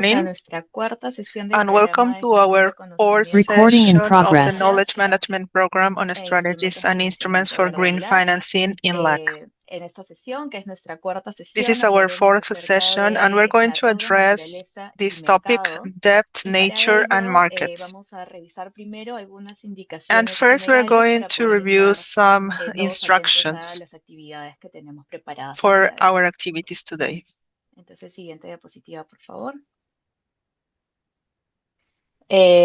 evening, nuestra cuarta sesión del and welcome programa de to gestión our de fourth conocimiento Recording in session of the progress. Knowledge Management Program on e Strategies instrumentos and de Instruments financiamiento for verde Green y LAC. Financing in LAC. En esta sesión, que es nuestra cuarta This sesión, is our hablaremos fourth acerca session, and we're de going la to deuda, address naturaleza y this topic, mercado. debt, Y para nature, and ello, markets. vamos a revisar primero algunas And indicaciones first, we're generales going para to poder review estar some todos atentos a instructions las actividades que tenemos preparadas el for día de hoy. our activities today. Entonces, siguiente diapositiva, por favor.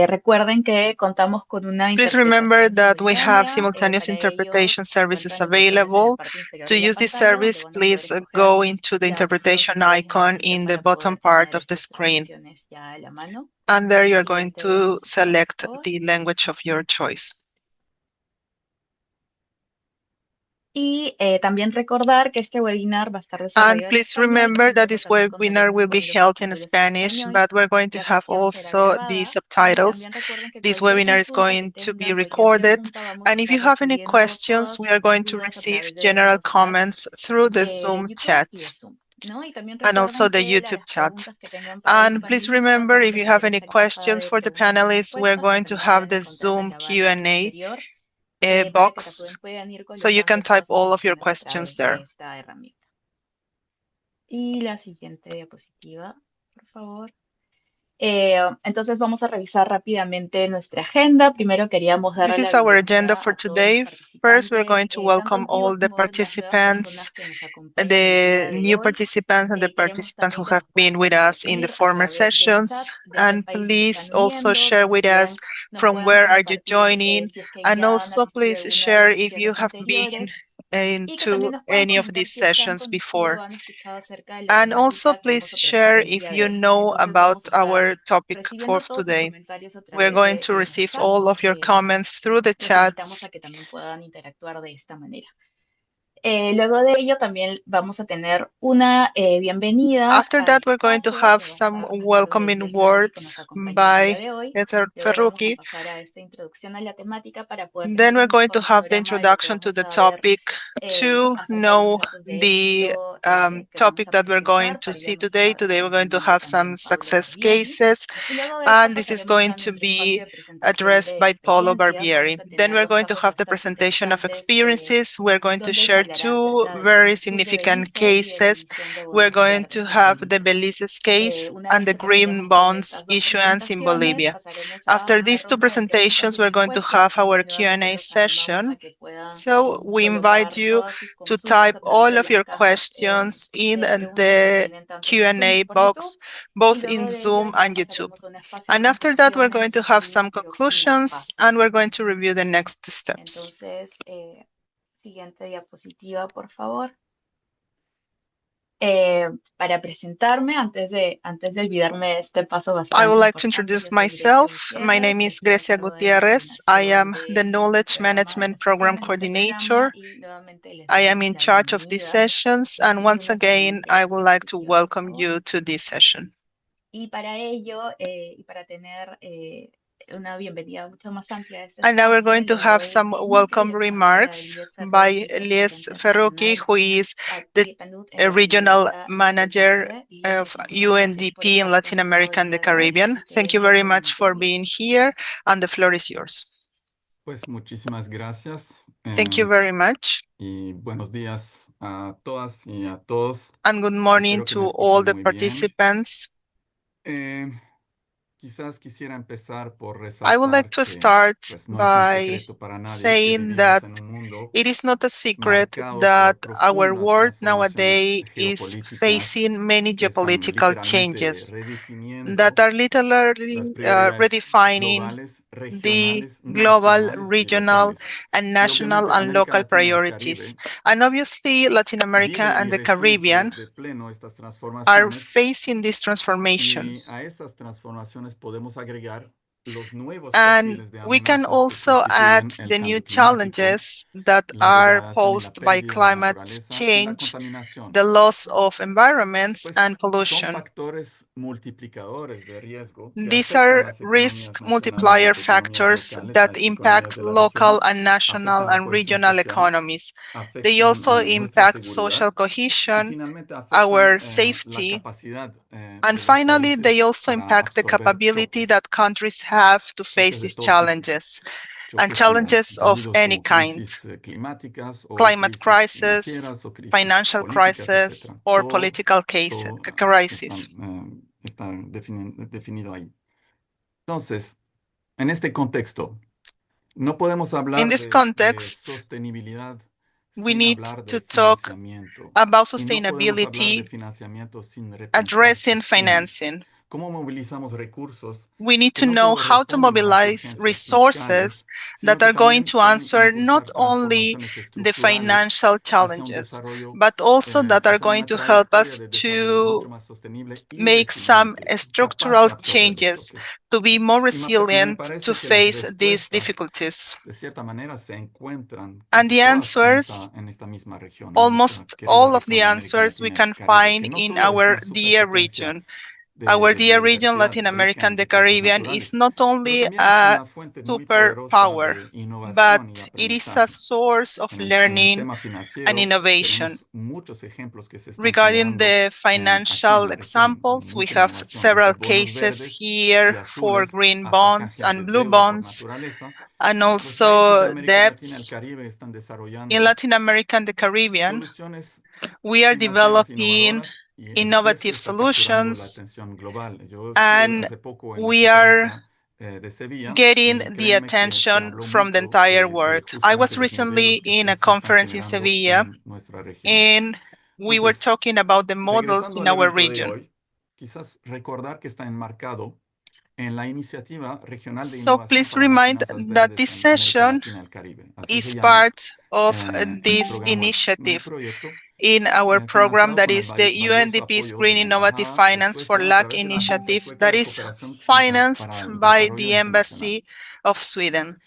Recuerden que contamos con una Please remember interpretación that we have simultánea. simultaneous Para ello, interpretation se services encuentran los botones en la available. parte inferior To de la use this pantalla, donde service, van a poder please escoger go into the la opción que interpretation ustedes icon necesiten in the para bottom poder part tener of the estas screen. traducciones ya a la mano. And there you're going Siguiente to diapositiva, por select favor. the language of your choice. Y también recordar que este webinar va a estar And desarrollado en please español, remember sin that embargo, this también webinar will contaremos be con los held in subtítulos en Spanish, español. but we're going to La have sesión será also the grabada y subtitles. también recuerden que This cualquier webinar is consulta que going to be tengan, cualquier recorded. pregunta, vamos a And if you estar have any recibiendo questions, we todas are las going to dudas a receive través de general nuestros chats comments through the de Zoom YouTube chat y de Zoom, ¿no? Y también and also recuerden the que YouTube las chat. preguntas que tengan para los And please panelistas, remember, vamos if a you have tener any esta encuesta questions de for the preguntas y panelists, we're respuestas que going to también have pueden the encontrar en Zoom la barra Q&A inferior para que box, puedan ir so you can colocando type todas sus all of your cuestiones a questions través de there. esta herramienta. Y la siguiente diapositiva, por favor. Entonces vamos a revisar rápidamente nuestra agenda. Primero queríamos This darle is la our agenda bienvenida for a todos los today. First, we're going participantes, to tanto welcome antiguos all the como las nuevas participants, personas que nos acompañan el the día de new hoy. participants and the Queremos participants who también que have nos puedan been with us in the compartir a former través del chat sessions. de qué And país se please están also uniendo, share with us nos from puedan where are you compartir joining, si es que and ya han also asistido a please alguna de share las if you sesiones have been anteriores y que into también nos puedan any of comentar these si es que han sessions conocido before. o han escuchado acerca de la And also temática que please vamos a tratar share el if día de you hoy. know Entonces about vamos a estar our topic for recibiendo todos sus today. comentarios a We're través going de to los receive chats. all of your comments through the Los invitamos chats. a que también puedan interactuar de esta manera. Luego de ello también vamos a tener una bienvenida After a that, este we're going to espacio have que va a some estar a cargo de welcoming Eliel Ferrucchi, que words nos acompaña el día by de hoy. Esther Luego vamos a Ferrucchi. pasar a esta introducción a la temática para poder Then tener we're un going to mejor have the panorama de lo que introduction to vamos the a ver topic to acerca de los know datos de the éxito que vamos topic a that we're going presentar. to Para ello see nos today. está Today we're going to acompañando have some también Paulo success Barbieri. cases, Y luego de esto and this is pasaremos going a to nuestro espacio be de presentación addressed de by Paulo experiencias. Barbieri. Vamos a Then tener we're dos going to casos have the bastante presentation of interesantes experiences. We're going to donde se share hablará two acerca very del sur de significant Belice y de la cases. emisión de We're bonos going to verdes en have the Bolivia. Belize's case Una and vez the que green terminemos con bonds estas dos issuance in presentaciones, Bolivia. pasaremos a After una these two ronda de preguntas presentations, y we're going to have respuestas, our donde nuevamente Q&A los animamos a session. que puedan So we invite colocar you todas sus to consultas type a través all de of las your cajas questions in de preguntas que the tienen tanto por Zoom Q&A como por YouTube. box, Y both luego in de ello Zoom ya and YouTube. pasaremos a un espacio de And after that, we're going conclusiones to have y some próximas conclusions, pasos. and we're going to review the next steps. Entonces, siguiente diapositiva, por favor. Para presentarme, antes de olvidarme de este paso I bastante would like to importante, introduce yo soy Grecia myself. My name Gutiérrez, is estoy a Grecia cargo de la Gutierrez. I coordinación am the de este Knowledge programa, de Management las Program sesiones de este programa Coordinator. y nuevamente les I am damos in la charge of these bienvenida sessions, and y once una again, siguiente I would like to diapositiva, por welcome favor. you to this session. Y para ello, y para tener una bienvenida mucho más amplia a este And now we're espacio, going to le have doy some el inicio y welcome el paso a remarks Eliel by Ferrucchi, que es Elias gerente Ferrucchi, regional who is the aquí en regional Latinoamérica y el manager Caribe. Eliel, of muchísimas gracias por UNDP in estar Latin conectado America el and the día de hoy Caribbean. y te Thank you dejo very la much for bienvenida. being here, and the floor is yours. Pues muchísimas gracias. Thank you very much. Y buenos días a todas y a todos. And good morning Espero que to me all escuchen the muy bien. participants. Quizás quisiera empezar por I would like resaltar to que start pues, no es un by secreto para nadie que saying that vivimos en un mundo it is not a secret marcado that por our profundas world transformaciones nowadays is geopolíticas facing many que están geopolitical literalmente changes that redefiniendo are las literally prioridades redefining globales, the regionales, global, nacionales y regional, locales. and Y national obviamente and América local Latina y el priorities. Caribe And obviously, Latin America vive y and the resurge Caribbean de pleno estas are transformaciones facing these y transformations. a esas transformaciones podemos agregar los nuevos And perfiles de we can amenazas que also add constituyen el the new cambio climático, challenges that la are degradación y la posed by pérdida de la climate naturaleza y la change, contaminación. the loss of environments, Pues and son pollution. factores multiplicadores de riesgo que These afectan are las risk economías nacionales, multiplier las economías factors locales, that las economías impact de la local región, and national afectan la and cohesión regional social, economies. They afectan also nuestra impact social seguridad y cohesion, finalmente afectan our la safety, capacidad And de los finally, they países also para impact the absorber capability choques, that countries have to face choques de these todo tipo, challenges, and choques challenges of debidos any como kind: crisis climáticas o climate crisis crisis, financieras o crisis financial políticas, crisis, etcétera. or Todo, political todo crisis. está definido ahí. Entonces, en este contexto, no podemos In hablar this de context, sostenibilidad we sin need hablar to de talk financiamiento. about Y no podemos hablar de sustainability financiamiento sin repensar addressing sus fines. financing. ¿Cómo movilizamos recursos We need que to no know solo how to responden a las mobilize urgencias resources fiscales, sino that que are going también to pueden answer not impulsar only transformaciones the estructurales financial hacia un challenges, desarrollo, but also that are hacia going una to help trayectoria us de desarrollo mucho to más sostenible y make some resiliente, capaz structural de absorber los changes choques. to be more Y me resilient to parece que las face these respuestas, difficulties. de cierta manera, se encuentran And casi the todas en answers, esta misma región, en nuestra almost querida all of región the de América answers we Latina y el can Caribe, find que no in solo es our una dear superpotencia region. Our de dear region, biodiversidad Latin rica America, en and the recursos Caribbean, is naturales, not pero only también es a una fuente muy poderosa superpower, de but innovación y it is a aprendizaje. source of En el learning tema and financiero, innovation. tenemos muchos ejemplos que se están Regarding generando the aquí en financial la región, examples, we mucha have innovación, desde several bonos cases verdes y here for azules green hasta bonds canjes de and blue deuda por bonds, naturaleza. and Los países de also América Latina y el debts. Caribe están In desarrollando Latin America and the Caribbean, soluciones we are financieras developing innovadoras y eso innovative está capturando la solutions, atención global. Yo estuve and hace poco en la we are conferencia de Sevilla getting y the créeme que se attention habló from the mucho entire world. de I was justamente los recently modelos que in a se están conference in generando Sevilla, en nuestra región. and we were Entonces, talking about the models regresando in al our evento de region. hoy, quizás recordar que está enmarcado en la Iniciativa Regional de So Innovación please para las remind Finanzas that Verdes this en América session Latina y el Caribe. Así se is llama part of el this programa, el initiative proyecto, in our program financiado that con el is the valioso UNDP's apoyo de Green la Innovative Embajada de Finance for Suecia a LAC través de la Agencia initiative Sueca that de is Cooperación para financed el by Desarrollo the Internacional. Embassy of Sweden.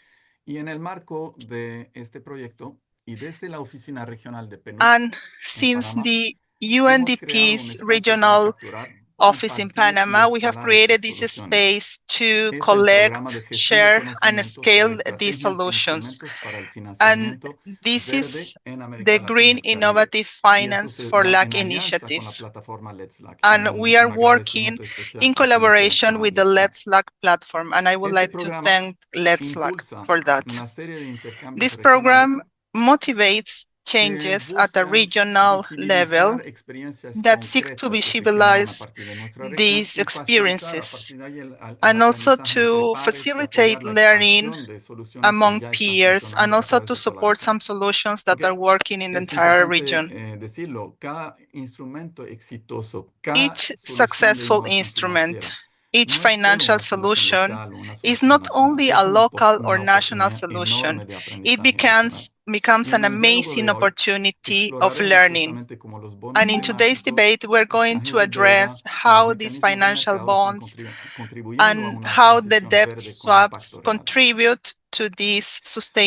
Y en el marco de este proyecto y desde la Oficina Regional de PNUD And en since Panamá, the hemos creado un UNDP's espacio para regional capturar, office in compartir y Panama, we have escalar estas created this soluciones. space to Es el programa collect, de gestión de share, and conocimientos para scale these estrategias e solutions. instrumentos para el And financiamiento this verde is en the América Latina y Green el Caribe. Innovative Y eso Finance se for da en LAC alianza con la initiative. plataforma Let's LAC. Y And we are un working agradecimiento especial in justamente collaboration a with the Let's LAC. Let's LAC platform, and I would Este like to programa thank Let's LAC impulsa for that. una serie de intercambios This program regionales motivates que changes at a buscan regional level visibilizar experiencias that seek to concretas que se generan a visualize partir de nuestra región these y facilitar a experiences, partir de ahí el and also aprendizaje entre to pares y facilitate apoyar la learning expansión de soluciones que among ya están peers, and funcionando a also través to de toda la support región. some solutions that are Porque working in the es entire importante region. decirlo, cada instrumento exitoso, cada Each solución de successful innovación instrument, financiera, each no es solo financial una solución solution local o una is solución not nacional, only a es local or una national oportunidad solution, enorme de it aprendizaje regional. becomes Y en an el diálogo amazing de hoy opportunity of exploraremos learning. justamente cómo los And bonos in today's temáticos, debate, we're los going canjes to de deuda address y los how these mecanismos de financial mercado están bonds contribuyendo a and una how the transición debt verde con impacto swaps real. contribute to this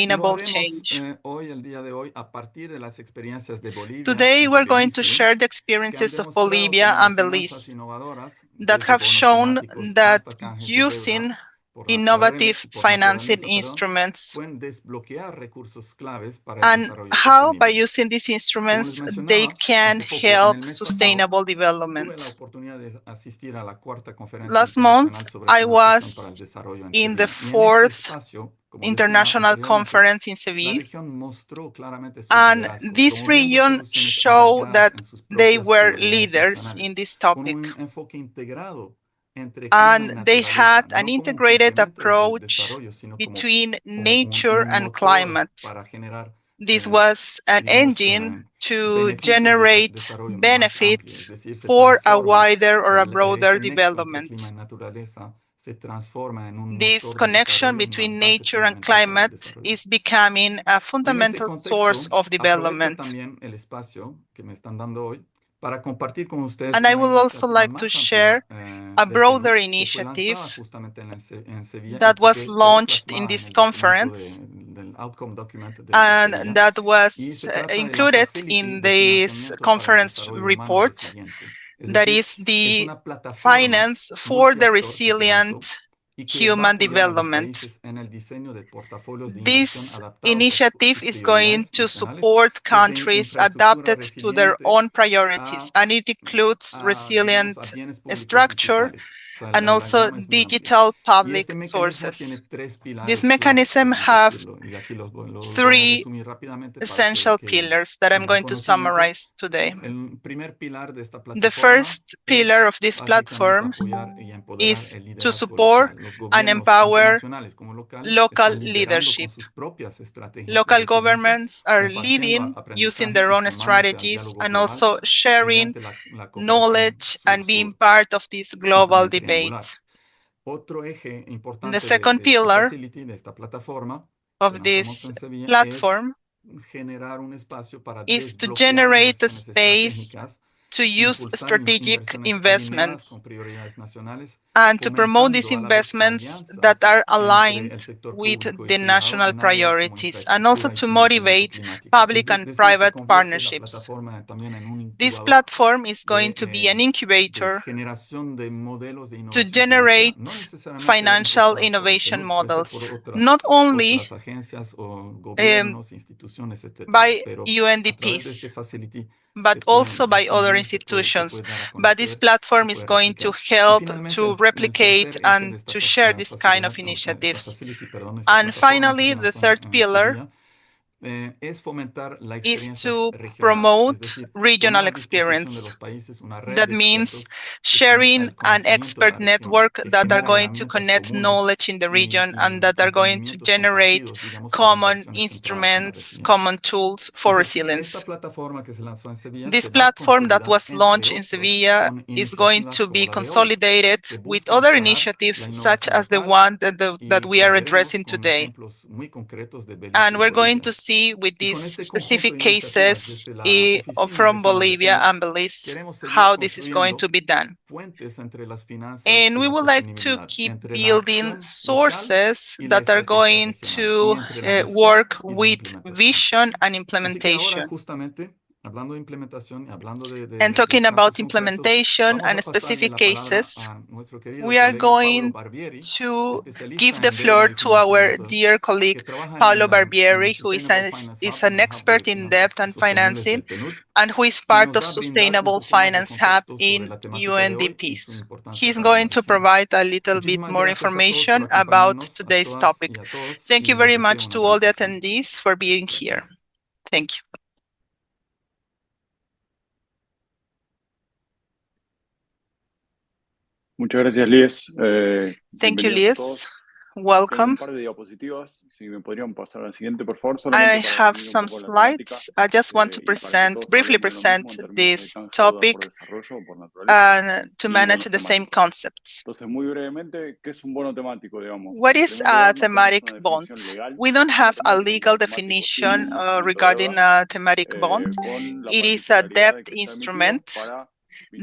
Y lo sustainable haremos change. el día de hoy, a partir de las experiencias de Bolivia Today, y de we're going to Belice, share the que han experiences of demostrado Bolivia cómo and las finanzas Belize innovadoras, that desde have bonos shown temáticos that hasta canjes de deuda using por innovative financing naturaleza, instruments, pueden desbloquear recursos claves para el and desarrollo how by sostenible. using these Como les instruments they mencionaba can hace poco, en help el mes pasado, sustainable tuve la development. oportunidad de asistir a la cuarta conferencia Last month, internacional sobre I financiación para el was desarrollo en in the Sevilla. Y en este fourth espacio, como decía international anteriormente, conference in la Seville, región mostró claramente su and liderazgo, this promoviendo region soluciones show arraigadas that en sus they propias were prioridades leaders in nacionales, this con topic. un enfoque integrado entre clima y And they had naturaleza, an no como un integrated complemento del approach desarrollo, sino between como nature un and motor climate. para generar, This was an digamos, engine to beneficios de generate desarrollo más amplio, es benefits decir, se for a transforma wider or a broader este nexo entre development. clima y naturaleza se transforma en un This motor de connection desarrollo, una between base nature and fundamental para el climate desarrollo. is becoming a Y en este fundamental source contexto, of aprovecho development. también el espacio que me están dando hoy para compartir con ustedes And I una would also iniciativa like to más amplia share a del PNUD broader que fue initiative lanzada justamente en Sevilla y that was que quedó launched in plasmada en this el documento conference del Outcome Document de and Sevilla. that Y was se trata de la included Facility in de this Financiamiento para el conference Desarrollo Humano report, Resiliente. Es that decir, is es the una plataforma finance for the multiactor que se resilient lanzó y que va a human apoyar a los development. países en el diseño de portafolios de inversión This adaptados a initiative sus is going prioridades to nacionales, support desde countries infraestructura adapted to their resiliente own priorities, and it includes digamos, a resilient bienes públicos structure digitales. O sea, and la also gama es muy amplia. digital Y public este mecanismo tiene sources. tres This pilares clave, mechanism podemos have decirlo, y aquí los voy a three resumir rápidamente para essential que pillars that I'm tengan going to conocimiento. summarize today. El primer pilar de esta The plataforma first pillar of this básicamente platform apoyar y empoderar is el to liderazgo support local. Los and gobiernos, tanto empower nacionales como locales, local están liderando con leadership. sus propias estrategias de Local resiliencia, governments are compartiendo leading using aprendizaje their y own sumándose al strategies diálogo and global also sharing mediante la cooperación knowledge and being sur-sur part of this y global también debate. triangular. Otro eje The importante second de esta pillar facility, de esta plataforma que of lanzamos this en Sevilla, es platform generar un espacio para is to desbloquear generate a inversiones space estratégicas, to use impulsar strategic inversiones alineadas investments con prioridades nacionales, and to promote these fomentando a la vez investments alianzas that are entre aligned el sector with público y the privado national en áreas como priorities and also infraestructura y to financiamiento motivate climático. Es public and decir, se private convierte la partnerships. plataforma también en un This incubador platform is going to be an de incubator generación de modelos de to innovación financiera, no generate necesariamente financial impulsados por el innovation PNUD, puede ser por models, not only otras agencias o um, gobiernos, instituciones, etcétera, by pero a través de este UNDPs, facility but also by other se institutions. puede dar a But this conocer, se platform is puede going to replicar. Y help finalmente, to el replicate tercer eje de and esta to share this kind of esta initiatives. facility, perdón, esta And plataforma que finally, se the lanzó third en pillar Sevilla, es fomentar la is experiencia to regional, es promote decir, poner regional a disposición de experience. los países una red That de means expertos que fomenta sharing el an conocimiento de expert la región, network que that are genera going to herramientas connect comunes knowledge in the region and y that are going to emprendimientos generate compartidos, digamos, para common inversiones centradas en la instruments, resiliencia. common tools for Entonces, esta resilience. plataforma que se lanzó en Sevilla This se va a platform that consolidar, was entre launched in otros, Sevilla con is going iniciativas to como be la de hoy, consolidated que with busca other escalar initiatives la such innovación as the local one that y we que are veremos addressing con today. ejemplos muy concretos de Belice And y we're going Bolivia. to see with Y con these este conjunto specific de iniciativas cases desde la Oficina from Regional de Bolivia PNUD, and Belize queremos seguir how this is going construyendo to be done. puentes entre las finanzas And y we la would like to sostenibilidad, keep entre la building acción local sources y la that are estrategia going regional, y to entre la visión work y la with implementación. vision and Así que ahora, implementation. justamente, hablando de implementación y hablando And de talking casos about concretos, implementation vamos and a pasarle specific la palabra cases, a nuestro querido we are colega Paulo going Barbieri, to give especialista the en deuda floor y to our financiamiento, dear que colleague trabaja Paulo en el Barbieri, who Sustainable Finance is Hub, en an el Hub de expert in debt finanzas and sostenibles financing del PNUD, and who is y part nos of va a brindar un Sustainable poco más de Finance Hub contexto sobre in la temática de hoy y su UNDPs. importancia He's para la going to región. provide a little bit Muchísimas more gracias a todos por information about acompañarnos, a today's todas y topic. a todos, Thank you y les very deseo much una to gran all the sesión. attendees for being here. Gracias. Thank you. Muchas gracias, Lies. Thank you, Bienvenidos a todos. Liz. Tengo Welcome. un par de diapositivas, si me podrían pasar al siguiente, por favor, I solamente para have definir un some poco la temática slides. I just want to y para que todos briefly hablemos de lo mismo present en términos de this canje de deuda por topic desarrollo o por naturaleza to y manage bonos the same temáticos. concepts. Entonces, muy brevemente, ¿qué es un bono temático, digamos? What En is primer a lugar, no tenemos thematic una bond? definición legal We don't de have bono a temático. Un legal bono temático sí es definition un instrumento de regarding deuda a thematic bond. con la It is a particularidad de debt que está emitido instrument para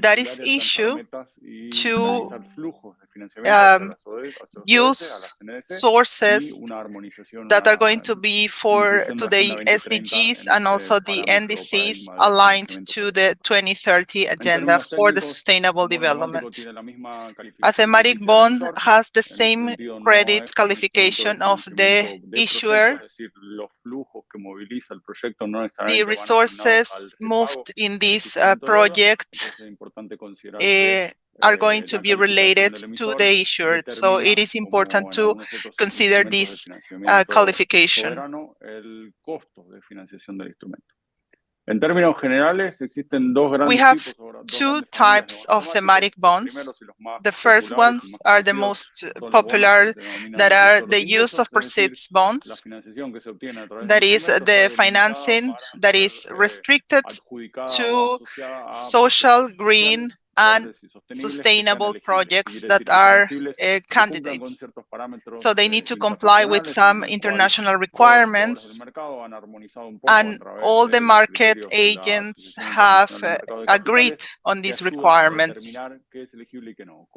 that vincular is y alcanzar issued metas y to canalizar flujos de financiamiento hacia las hacia los ODS, a use las CNS y sources una armonización, that are going una to be for inclusión de to la Agenda the 2030 SDGs en and este also the parámetro o NDCs paradigma de aligned financiamiento to the participación. 2030 En agenda términos for the técnicos, sustainable un bono temático development. tiene la misma A calificación thematic crediticia del bond emisor. has the En ese same sentido, no credit es un instrumento de qualification of financiamiento the de proyecto, issuer. es decir, los flujos que moviliza el proyecto no The necesariamente van asignados al resources repago moved in del this equipamiento de deuda. project Entonces es importante considerar que are going to la be calificación related del to emisor the issuer. So it determina, is como important en to algunos otros consider instrumentos de this financiamiento qualification. soberano, el costo de financiación del instrumento. En términos generales, existen dos We grandes have tipos, dos two grandes familias de types bonos of thematic temáticos. Los bonds. primeros y los más The first populares y ones más are the conocidos most son los bonos que popular, se denominan that are reductores the de use ingresos, of es decir, proceeds la bonds. financiación que se obtiene a través del That is instrumento está the delimitada financing para that ser is restricted adjudicada o to asociada a social, proyectos green, sociales, and verdes y sostenibles que sean sustainable elegibles. ¿Qué projects quiere that decir? Que sean are elegibles, que cumplan con candidates. ciertos parámetros So they need to comply with internacionales some en el cual international todos los jugadores del requirements, mercado han armonizado un poco a and través all the de los market criterios de la agents Asociación have Internacional del Mercado de agreed Capitales on que these ayudan a requirements. determinar qué es elegible y qué no,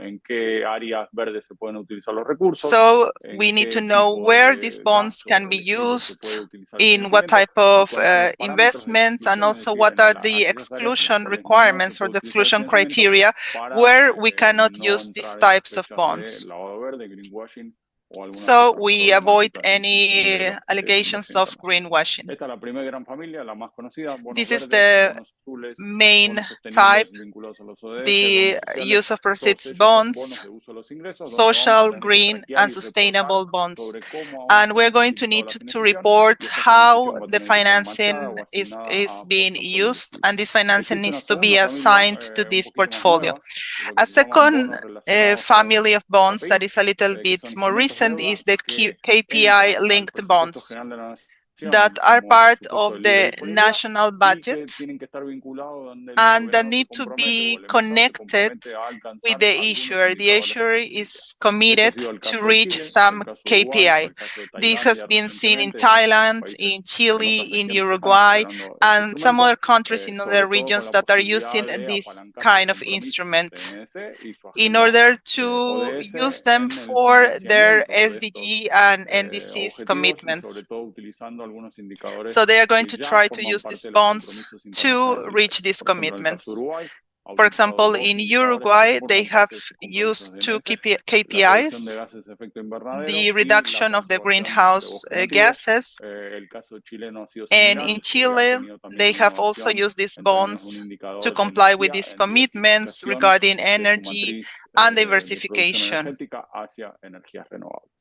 en qué áreas verdes se pueden utilizar los recursos, So we en need to qué know tipo where these de bonds gastos can be elegibles se used, puede utilizar el in what financiamiento type y of cuáles son los parámetros de investments, and exclusión, es also decir, what are the aquellas áreas en las exclusion cuales no se requirements or puede the utilizar el exclusion financiamiento criteria para where we cannot no use these entrar en types of sospechas de bonds. lavado de verde, greenwashing o algunas So otras we avoid problemáticas en any función de la allegations legislación of internacional. greenwashing. Esta es la primera gran familia, la más conocida, bonos This is verdes, the bonos azules, main bonos type, sostenibles vinculados a los ODS, the bonos sociales. use of Todos proceeds ellos son bonds, bonos de uso de los ingresos, donde vamos a social, tener que green, traquear and y reportar sustainable bonds. sobre cómo And avanza we're en going to específico need la to financiación, report y esta how financiación va a the tener que ser financing machada o is asignada a being fondos por el used, estilo. and this financing Existe una needs to be segunda familia assigned to un this poquito más portfolio. nueva, de lo que A se llaman second bonos relacionados family of con bonds that KPI, is a little que bit son more instrumentos de recent deuda is the que entran al KPI-linked presupuesto bonds general de la nación that are como part presupuesto of de libre the disponibilidad national y budget que tienen que estar vinculados donde el and that soberano se need to compromete o be el emisor se connected compromete a with alcanzar the algunos issuer. The indicadores de issuer sostenibilidad. is Este ha committed sido el to caso de reach Chile, some el caso de Uruguay, KPI. el caso de This has Tailandia been seen in recientemente y en Thailand, países in en Chile, otras in regiones que están Uruguay, accionando este and some instrumento, other countries in sobre other todo con regions la that are posibilidad using de this apalancar sus kind of compromisos instrument TNC y su in agenda order to ODS use them en el for their financiamiento de estos SDG and NDCs objetivos y sobre commitments. todo utilizando algunos indicadores So they are going que to ya try to forman use parte these de los bonds compromisos to internacionales del reach país. these Por ejemplo, en el caso de commitments. Uruguay ha For utilizado example, dos in indicadores Uruguay, que they forman have parte de sus compromisos used de two NS, la reducción de KPIs, gases de efecto invernadero the y la reduction of the conservación de greenhouse bosques nativos. gases. El caso chileno ha sido And similar, in ha Chile, tenido también they una have also innovación used these en términos de un bonds to indicador de comply with energía these en commitments diversificación regarding de su energy matriz and de producción diversification. energética hacia energías renovables.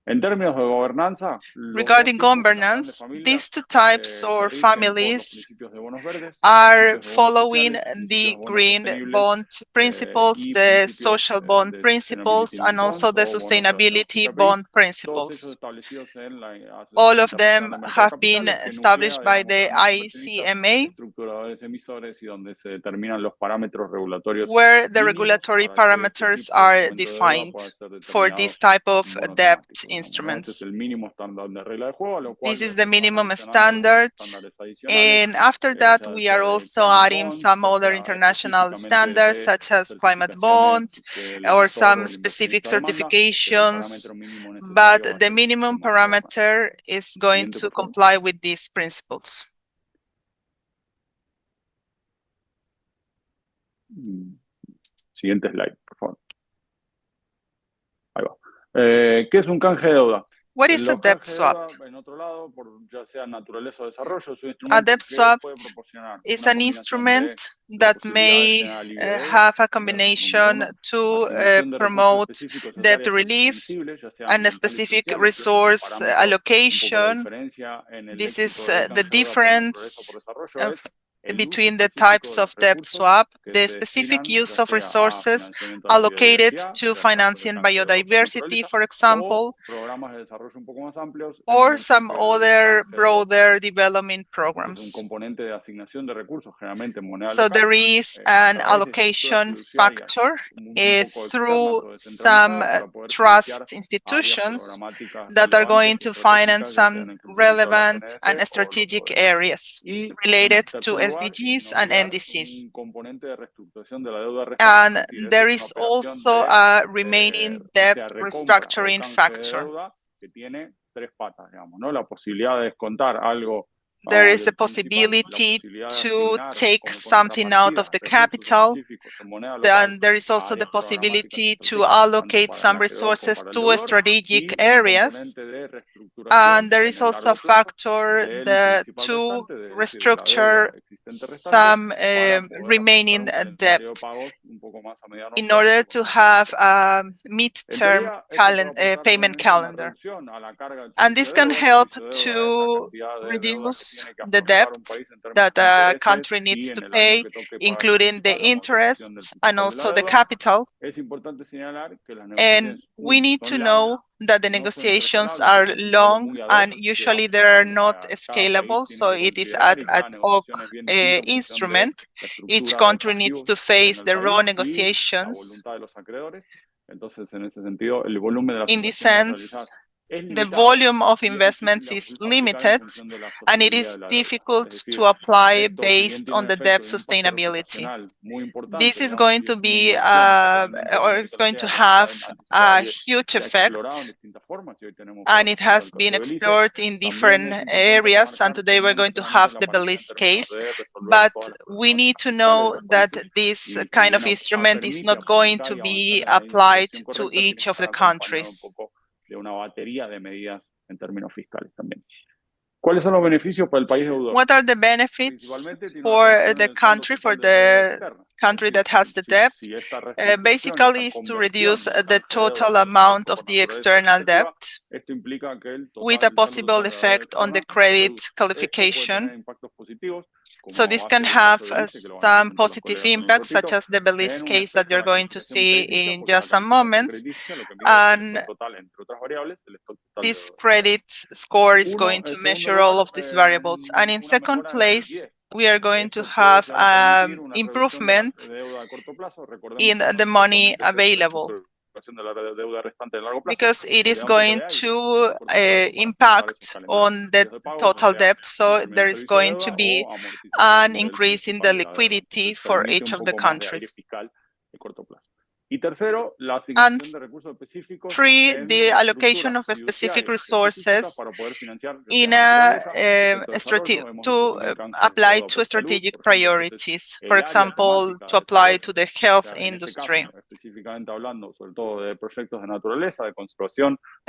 En términos de gobernanza, los Regarding dos tipos, las grandes governance, familias, these two types se or rigen por los families principios de bonos verdes, are principios de bonos following sociales, principios the de bonos green sostenibles bond principles, y the principios social bond de principles, sustainability and linked also bonds the o bonos relacionados con sustainability KPIs, bond todos ellos principles. establecidos en la All Asociación of Internacional them de Mercados de have been Capitales, que nuclea, established by digamos, the grandes inversionistas, ICMA, estructuradores emisores y donde se determinan los parámetros regulatorios where the mínimos regulatory para que este parameters tipo de are instrumento de deuda defined pueda ser for determinado this type of en bono debt temático, digamos, ¿no? Este es instruments. el mínimo estándar de regla de juego, a lo cual This is se the van minimum adicionando algunos standard. estándares adicionales, And after that, ya we sea are de also climate adding bonds, some ya other sea international específicamente standards, de such as climate bond certificaciones que el or emisor some o el specific inversionista demanda, pero el certifications, parámetro mínimo but necesario va a the ser este minimum esquema de gobernanza. parameter is going Siguiente, to por favor. comply with these principles. Siguiente slide, por favor. Ahí va. ¿Qué es un canje de deuda? What is a Los debt canjes de swap? deuda, en otro lado, por ya sea naturaleza o desarrollo, es un A instrumento debt que swap puede proporcionar is una an combinación de instrument la that posibilidad de may generar alivio de deuda, have a en caso número combination uno, to asignación de recursos promote específicos hacia debt áreas relief sensibles, ya sean and a ambientales y specific sociales, que ese es el resource parámetro, un poco la allocation. diferencia en el This is éxito del the canje de deuda por naturaleza o difference por desarrollo, of, es el uso between the específico types de of los debt recursos swap, que the se specific destinan use ya of sea a resources financiamiento de actividades allocated diversidad, to sea el caso del financing canje de deuda por biodiversity, naturaleza, for o example, programas de desarrollo un poco más amplios en or el some enfoque del other canje de deuda. broader development Este es un programs. componente de asignación de recursos, generalmente en moneda So local, there is a an través de estructuras allocation fiduciarias factor un poco externas through o some descentralizadas para poder trust financiar áreas institutions programáticas that are going relevantes y to finance estratégicas, ya sea some en el cumplimiento de los relevant NDC and o los strategic ODS. areas Y related en to tercer lugar, y SDGs no and olvidar, NDCs. un componente de reestructuración de la deuda restante, And es decir, esta there es una is operación also de a remaining ya debt sea recompra o restructuring canje de factor. deuda que tiene tres patas, digamos, ¿no? La posibilidad de descontar algo There is the del principal, la possibility posibilidad de to asignar take como something out of contrapartida the recursos capital. específicos en moneda local Then there is a also the áreas programáticas possibility to estratégicas, tanto allocate para el some acreedor como resources para el to deudor, strategic y un areas. componente de And reestructuración there en is el also a largo plazo factor del principal to restante, es decir, de la restructure deuda existente restante, some para poder remaining afrontar un debt calendario de pagos un poco más a mediano in plazo order con to mayor have certeza. a En midterm teoría, esto puede aportar payment realmente una calendar. reducción a la carga del And servicio this de can deuda. El help servicio de deuda es la to cantidad de deuda que reduce tiene que the afrontar debt un país en términos that de a intereses country y needs to en el año pay, que toque pagar el including the principal, la amortización del interests and principal de la also the deuda. capital. Es importante señalar que las And negociaciones, we uno, need to son know largas, that the no son negotiations interescalables, are este es un modelo long muy ad and hoc que usually they are not cada país scalable, tiene so que it is considerar y ad cada hoc negociación es bien distinta en función de instrument. la Each estructura de country needs pasivos to que hay en face el the raw país y la negotiations. voluntad de los acreedores. Entonces, en ese sentido, el volumen de las In this operaciones sense, realizadas the volume of investments is limited, and it is difficult to apply based on the debt sustainability. This is going to be, or it's going to have a huge effect, and it has been explored in different areas, and today we're going to have the Belize case. But we need to know that this kind of instrument is not going to be applied to each of the countries. De una batería de medidas en términos fiscales también. ¿Cuáles son los beneficios para el país deudor? What are the benefits for the country that has the debt? Basically, is to reduce the total amount of the external debt, with a possible effect on the credit qualification. So this can have some positive impacts, such as the Belize case that you're going to see in just some moments. And this credit score is going to measure all of these variables. And in second place, we are going to have improvement in the money available, because it is going to impact on the total debt. So there is going to be an increase in the liquidity for each of the countries. And three, the allocation of specific resources in to apply to strategic priorities. For example, to apply to the health industry.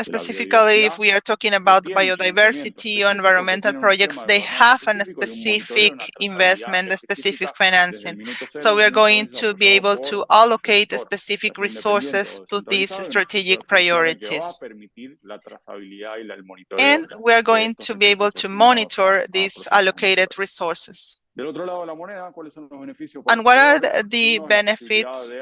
Specifically, if we are talking about biodiversity or environmental projects, they have a specific investment, a specific financing. So we are going to be able to allocate specific resources to these strategic priorities. And we are going to be able to monitor these allocated resources. And what are the benefits?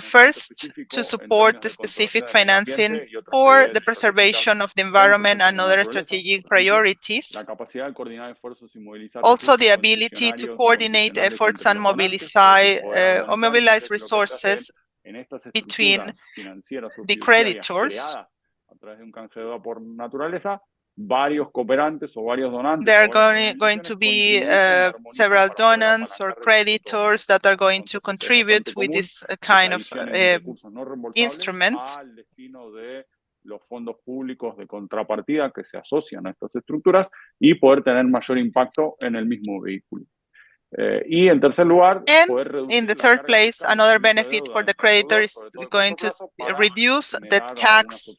First, to support the specific financing for the preservation of the environment and other strategic priorities. Also, the ability to coordinate efforts and mobilize resources between the creditors. There are going to be several donors or creditors that are going to contribute with this kind of instrument. Los fondos públicos de contrapartida que se asocian a estas estructuras y poder tener mayor impacto en el mismo vehículo. Y en tercer lugar, and in the third place, another benefit for the creditor is going to reduce the tax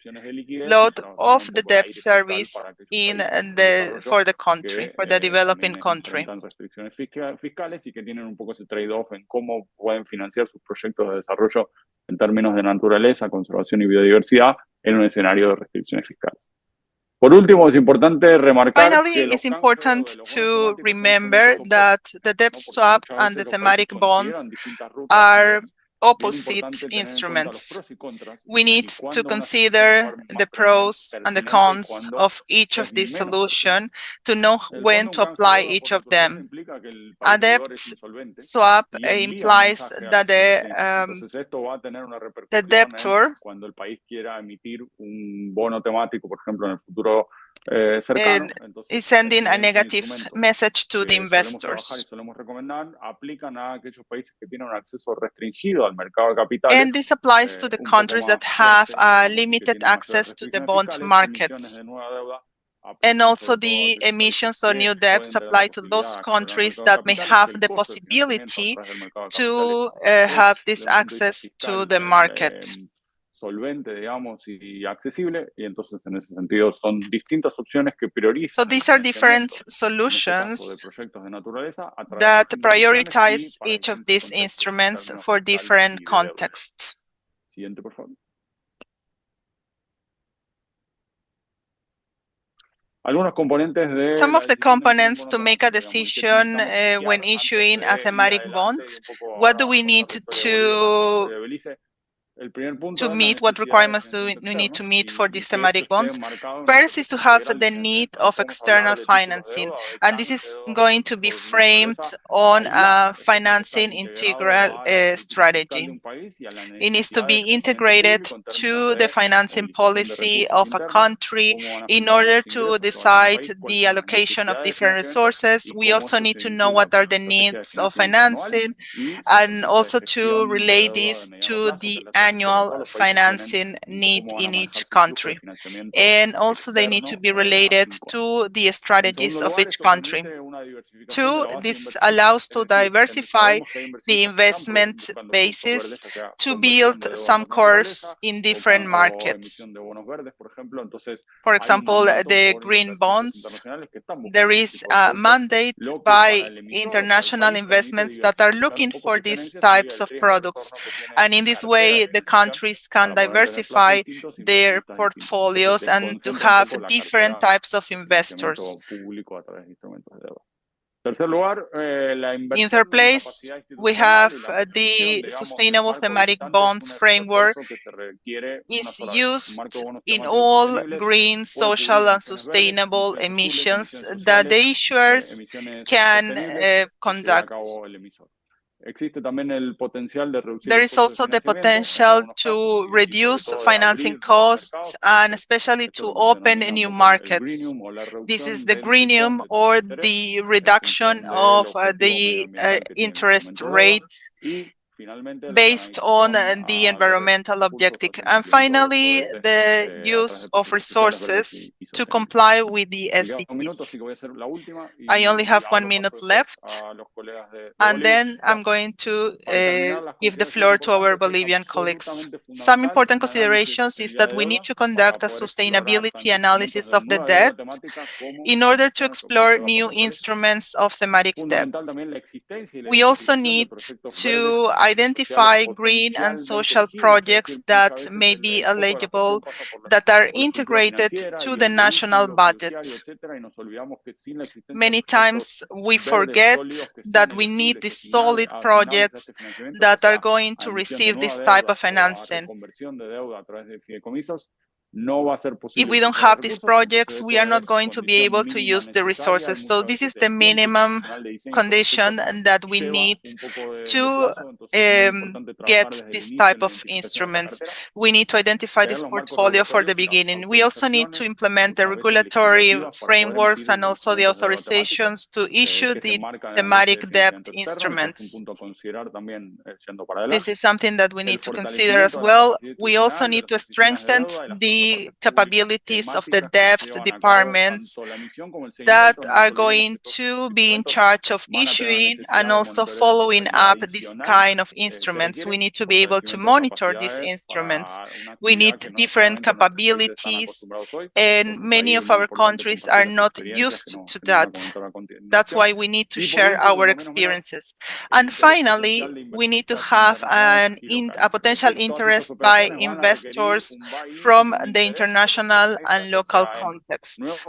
load of the debt service for the country, for the developing country. Restricciones fiscales y que tienen un poco ese trade-off en cómo pueden financiar sus proyectos de desarrollo en términos de naturaleza, conservación y biodiversidad en un escenario de restricciones fiscales. Por último, es importante remarcar Finally, it's important to remember that the debt swap and the thematic bonds are opposite instruments. We need to consider the pros and the cons of each of these solutions to know when to apply each of them. A debt swap implies that the debtor is sending a negative message to the investors. And this applies to the countries that have limited access to the bond markets. And also the emissions of new debts apply to those countries that may have the possibility to have this access to the market. Solvente, digamos, y accesible, y entonces en ese sentido son distintas opciones que priorizan. So these are different solutions that prioritize each of these instruments for different contexts. Siguiente, por favor. Algunos componentes de some of the components to make a decision when issuing a thematic bond. What do we need to to meet what requirements do we need to meet for these thematic bonds. First is to have the need of external financing, and this is going to be framed on a financing integral strategy. It needs to be integrated to the financing policy of a country in order to decide the allocation of different resources. We also need to know what are the needs of financing and also to relate this to the annual financing need in each country. And also they need to be related to the strategies of each country. Two, this allows to diversify the investment basis to build some curves in different markets. For example, the green bonds, there is a mandate by international investments that are looking for these types of products. And in this way, the countries can diversify their portfolios and to have different types of investors. In third place, we have the sustainable thematic bonds framework is used in all green, social, and sustainable emissions that the issuers can conduct. There is also the potential to reduce financing costs and especially to open new markets. This is the greenium or the reduction of the interest rate based on the environmental objective. And finally, the use of resources to comply with the SDGs. I only have 1 minute left, and then I'm going to give the floor to our Bolivian colleagues. Some important considerations is that we need to conduct a sustainability analysis of the debt in order to explore new instruments of thematic debt. We also need to identify green and social projects that may be eligible, that are integrated to the national budget. Many times we forget that we need these solid projects that are going to receive this type of financing. If we don't have these projects, we are not going to be able to use the resources. So this is the minimum condition that we need to get this type of instruments. We need to identify this portfolio for the beginning. We also need to implement the regulatory frameworks and also the authorizations to issue the thematic debt instruments. This is something that we need to consider as well. We also need to strengthen the capabilities of the debt departments that are going to be in charge of issuing and also following up this kind of instruments. We need to be able to monitor these instruments. We need different capabilities, and many of our countries are not used to that. That's why we need to share our experiences. And finally, we need to have a potential interest by investors from the international and local contexts.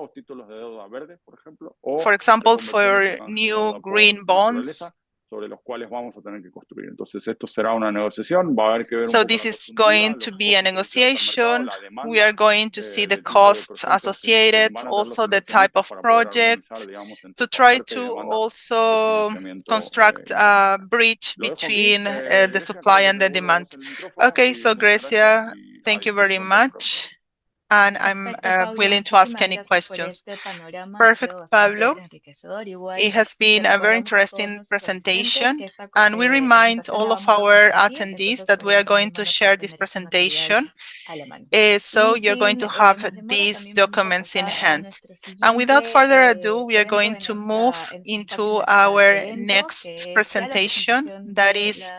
For example, for new green bonds. So this is going to be a negotiation. We are going to see the costs associated, also the type of project, to try to also construct a bridge between the supply and the demand. Okay, so Grecia, thank you very much. And I'm willing to ask any questions. Perfect, Pablo. It has been a very interesting presentation, and we remind all of our attendees that we are going to share this presentation. So you're going to have these documents in hand. And without further ado, we are going to move into our next presentation, that is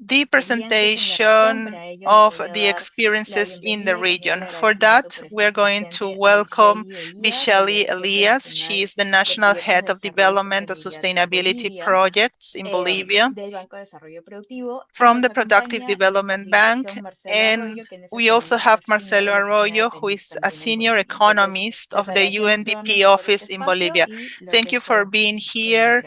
the presentation of the experiences in the region. For that, we're going to welcome Michelle Elias. She is the National Head of Development and Sustainability Projects in Bolivia from the Productive Development Bank. And we also have Marcelo Arroyo, who is a senior economist of the UNDP office in Bolivia. Thank you for being here.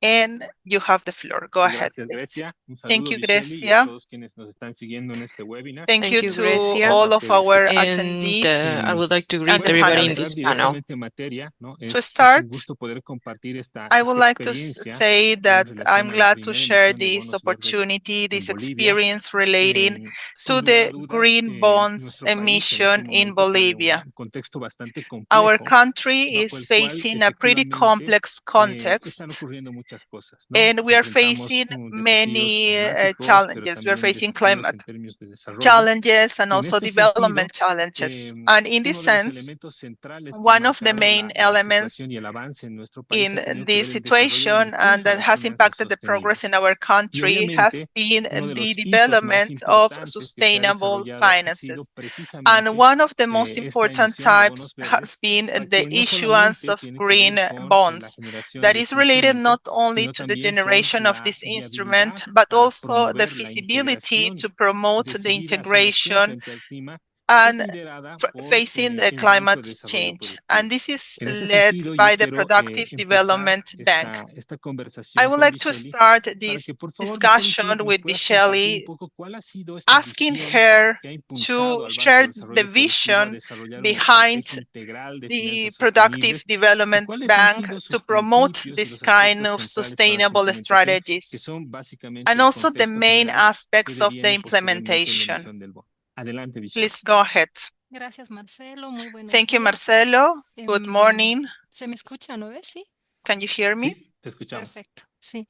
And you have the floor. Go ahead, Gracias, please. Grecia. Un Thank saludo, you, Giselle, y a Grecia. todos quienes nos están siguiendo en este webinar. Thank you you, to Grecia. all of our And attendees I would like to greet and the everybody in Para this entrar panel. directamente en materia, ¿no? To Es start, un gusto poder compartir esta I would like to experiencia say that en I'm relación a la glad to primera share emisión de this bonos verdes opportunity, en this Bolivia. experience relating Sin to lugar a the dudas, green bonds nuestro país en emission este in momento tiene Bolivia. un contexto bastante Our complejo, country bajo is el cual facing a pretty efectivamente complex están context, ocurriendo muchas cosas, ¿no? and we are Enfrentamos facing desafíos many climáticos, pero challenges. We are también facing desafíos climate en términos de desarrollo. challenges and Y en also este development sentido, challenges. And in this uno de los sense, elementos centrales que ha one of the marcado main la elements situación y el avance en nuestro país ha in tenido que this ver el desarrollo y el situation and impulso a that las has finanzas impacted the progress in sostenibles. our Y country has obviamente, been uno de the los hitos más development of importantes que se ha sustainable desarrollado ha sido finances. precisamente And one of the most esta important emisión de types bonos verdes, has been the que no issuance solamente of tiene que green ver con la bonds. generación That de is related crecimiento, not only sino to the también con generation of la this viabilidad instrument, but para also the promover la feasibility integración to promote the decidida hacia una acción integration frente al clima que es and liderada por facing the el Banco de climate Desarrollo change. Productivo. And this is En ese led sentido, yo by the quiero Productive empezar Development Bank. esta I conversación would con like to Michelle start para this que por favor Michelle, tú discussion nos with puedas compartir un Michelle, poco cuál ha sido esta asking visión her que ha impulsado to al Banco de share the Desarrollo Productivo a vision desarrollar una behind estrategia integral de the finanzas Productive sostenibles y Development cuáles han Bank sido to sus promote principios y this los kind aspectos of centrales para su sustainable implementación, que strategies, son básicamente and el also the contexto main general que aspects of the deviene posteriormente en la implementation. emisión del bono. Adelante, Michelle. Please go ahead. Gracias, Marcelo. Muy buenos Thank you, días. Marcelo. Good morning. ¿Se me escucha, no ves? Sí. Can you hear me? Sí, te escuchamos. Perfecto, sí.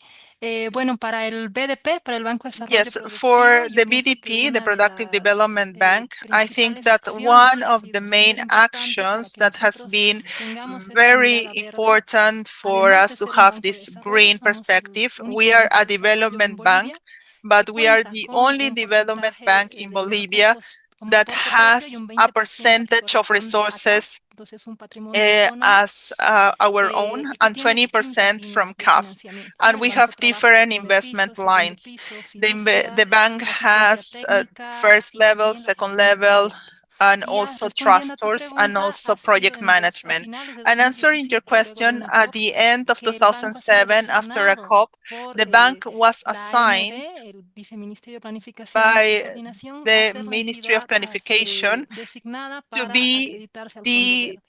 Bueno, para el BDP, para el Banco de Desarrollo Yes, Productivo, for yo the pienso que BDP, the una de Productive las Development Bank, I think principales that acciones one que ha of the sido main súper importante para actions que that has nosotros been tengamos esta very mirada verde, important for además us de to ser un have banco de this desarrollo, green somos el perspective. único We are banco a de desarrollo en development bank, Bolivia but que we are cuenta the con only un development porcentaje bank in de Bolivia recursos como that aporte propio y has un a 20% que percentage of corresponde a CAF, resources entonces un patrimonio autónomo as our own y que and tiene 20% distintas from líneas de CAF. financiamiento, ¿no? And El we banco have trabaja different primer investment piso, segundo lines. piso, The fiducia, bank asistencia has técnica first y level, también la second gestión de level, proyectos. and Y ya also respondiendo a tu trustors and pregunta, also ha sido project a management. finales de And answering your 2017, luego de question, una at COP, the end of que el banco ha sido 2007, after a designado COP, por the bank was la AND, assigned el Viceministerio de Planificación y by Coordinación, a the ser la Ministry of entidad Planification designada to para be acreditarse al Fondo the Verde.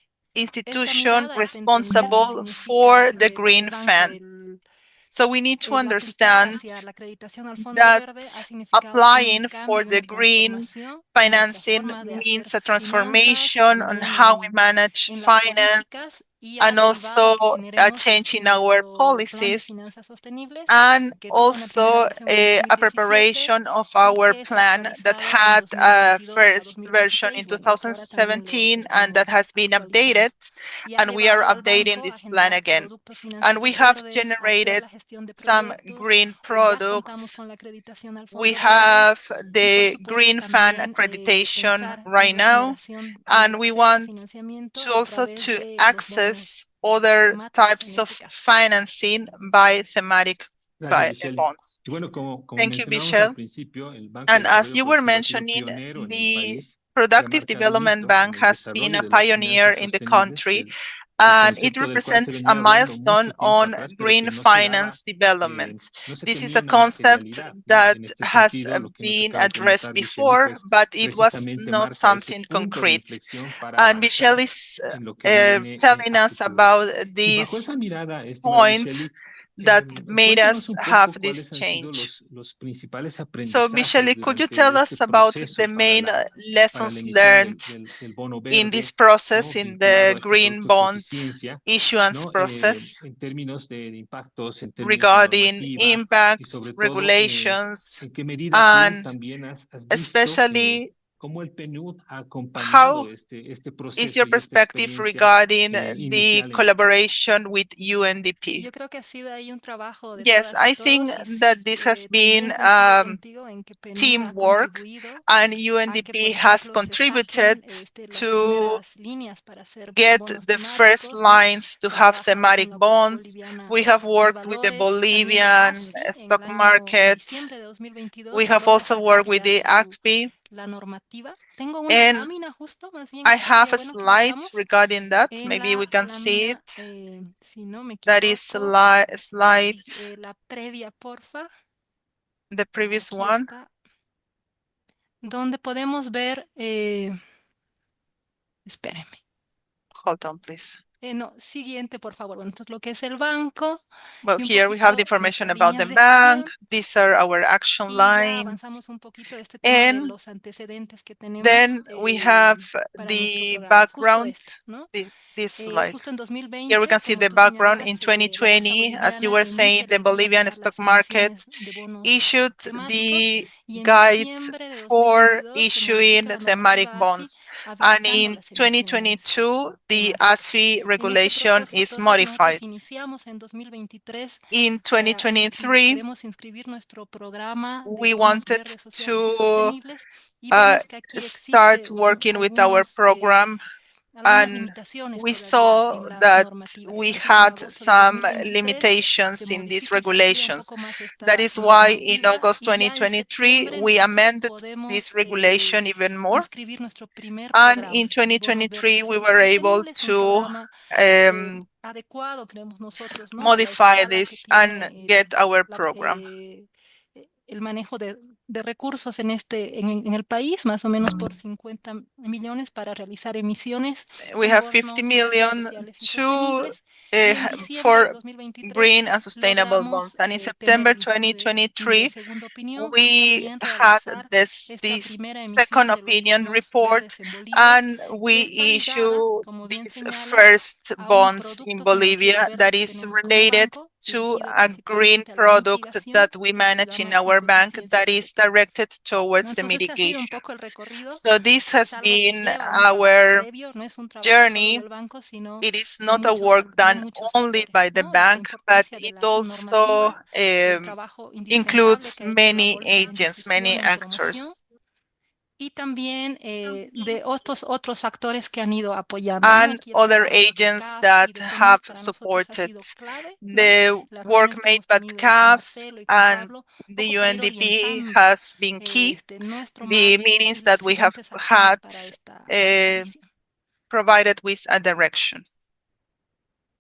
Esta institution mirada es entender qué responsible significa for the para el green banco fund. So we need to el aplicar understand hacia la acreditación al Fondo that Verde ha significado un applying for cambio y the una green transformación en nuestra financing forma de hacer means a finanzas, transformation on también how we manage en las finance políticas y ha and derivado a que also a generemos change in our nuestro plan de policies finanzas sostenibles, and que tuvo una primera also versión en el a 2017 preparation of y our que se ha plan that actualizado en had a 2022 a first version 2026, in bueno, y que ahora también lo 2017 and that estamos has been actualizando. updated, Y ha and we are llevado al updating banco a this plan generar again. productos And we financieros have verdes, a hacer generated la gestión de some proyectos. green Ya contamos products. con la acreditación al We Fondo Verde have y por the supuesto Green Fund también accreditation pensar en right la now, generación y and el we acceso a want financiamiento to a also través to de los bonos access other temáticos en types este of caso. financing by thematic Gracias, Michelle. bonds. Y bueno, como Thank you, mencionábamos al Michelle. principio, el Banco de And as Desarrollo you were Productivo ha sido mentioning, pionero en el the país y ha Productive marcado un Development hito en Bank el has been desarrollo a de las pioneer finanzas in the sostenibles, country, del and it concepto del cual se represents a venía hablando milestone mucho tiempo on atrás, pero green que no se daba, finance development. no se This is tenía a una concept materialidad, ¿no? that En este has sentido, lo que nos been acaba de addressed comentar Michelle, before, pues but it was precisamente not marca ese something punto de concrete. inflexión para And Michelle avanzar is en lo que viene telling a us futuro. about Y bajo this esa mirada, estimada point Michelle, that made cuéntanos us un have poco this cuáles han sido change. los principales So, aprendizajes Michelle, could you durante tell este us about proceso the main para la lessons emisión learned del bono in this verde, process, ¿no? in Vinculado the a este green producto bond coeficiencia, issuance ¿no? process En términos de impactos, en términos de regarding normativa y impacts, sobre todo regulations, en qué medida tú and también has visto especially cómo el PNUD ha acompañado how este is proceso your y esta perspective experiencia regarding the inicial en el país. collaboration with UNDP? Yo creo que ha sido ahí un trabajo de Yes, todas y I think todos y that sí, this has been también coincido contigo en que PNUD ha teamwork, contribuido and a que, por UNDP has ejemplo, se contributed saquen las to primeras líneas para hacer get bonos the first temáticos, ¿no? lines to Se ha have trabajado con thematic la Bolsa bonds. Boliviana We have de worked with the Valores, también la Bolivian ASFI en stock el año, en market. diciembre de We 2022 have logra also sacar worked with ya the su ACTP. la normativa. Tengo una And lámina justo, más bien I que have estaría a bueno que la slide veamos. regarding that. En Maybe we la can see lámina, it. si no me That is equivoco, slide, sí, la previa, porfa. the previous Aquí one. está, donde podemos ver, espérenme. Hold on, please. No, siguiente, por favor. Bueno, entonces lo que es el banco Well, y un here we have the poquito information nuestras about the líneas de bank. acción. These are our action Y ya lines. avanzamos un poquito este tema de And los antecedentes que tenemos then we have para nuestro the programa. Justo background, esto, ¿no? this slide. Justo en 2020, Here we can see como the tú background. In señalabas, la Bolsa 2020, as you Boliviana were saying, emite the la guía Bolivian para stock las market emisiones de bonos issued temáticos the y en guide diciembre de for 2022 se issuing modifica la thematic normativa ASFI bonds. And habilitando in las emisiones 2022, the temáticas. ASFI En este regulation is proceso nosotros modified. iniciamos en 2023. In 2023, Queremos inscribir nuestro programa de we bonos wanted verdes sociales y to sostenibles y vemos que aquí start existe working with our program, algunas and limitaciones we todavía saw en la that normativa. we Es así que en had agosto de some 2023 se limitations in these modifica y se amplía un regulations. poco más That esta is why in normativa August y ya en 2023, septiembre we nosotros amended this podemos regulation even more. inscribir nuestro primer And programa in de bonos verdes 2023, we sociales y were able sostenibles, un to programa adecuado, creemos nosotros, ¿no? A la modify escala que this and tiene get our program. el manejo de recursos en el país, más o menos por 50 millones para realizar emisiones We en have 50 bonos verdes million sociales y to sostenibles. Y en diciembre del for 2023 green and sustainable logramos bonds. And in tener September el informe de 2023, segunda opinión y we también had realizar esta this primera second emisión de los opinion bonos report, verdes en Bolivia, and que we está ligada, issue como bien these señalas, first a un bonds in producto financiero Bolivia verde that que is tenemos como related banco, to dirigido a green principalmente a la product mitigación, that we que se manage in llama our bank hipoeficiencia that is energética. directed ¿No? towards the Entonces, este ha sido un mitigation. poco el recorrido. So this Es has algo que been lleva un trabajo our previo, no es un trabajo solo journey. del banco, sino It is de not a work de done muchos only actores, by the ¿no? La bank, but importancia de it la also normativa, el trabajo indispensable includes que ha hecho la many bolsa en agents, many difusión, en promoción, actors, y también de estos otros actores que han ido apoyando, ¿no? and Aquí el other trabajo de agents CAF that y de have PNUD para nosotros ha supported sido clave, ¿no? the Las work reuniones que made hemos by tenido con CAF, Marcelo y con and Pablo, un the poco para ir UNDP orientando has been key. nuestro The marco y meetings las that we have siguientes acciones had para para esta misión. provided with a direction.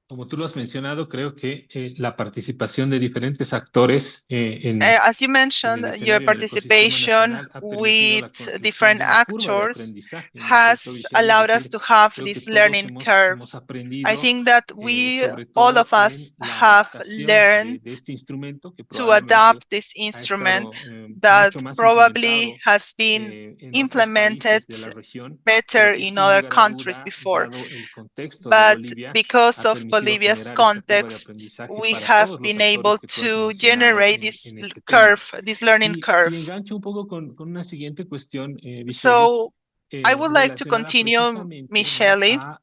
Como tú lo has mencionado, creo que la participación de diferentes actores As you en mentioned, el your escenario, en el ecosistema participation nacional ha permitido with la construcción different de una curva de actors aprendizaje en el sector has visual, es allowed us decir, to have creo que this todos learning curve. hemos I aprendido, think that we, sobre all of todo en us, la have adaptación learned de este instrumento que to probablemente adapt this ha instrument estado that mucho más probably implementado has been en otros implemented países de la región, better pero que in sin other lugar a countries duda, before. dado el contexto de But Bolivia, because ha of permitido Bolivia's generar esta curva de context, aprendizaje we para have todos los been actores able que tú has to mencionado generate this en este tema. curve, this learning curve. Y engancho un poco con una siguiente cuestión, Michelle, So I would like to relacionada continue, precisamente, ¿no?, Michele, a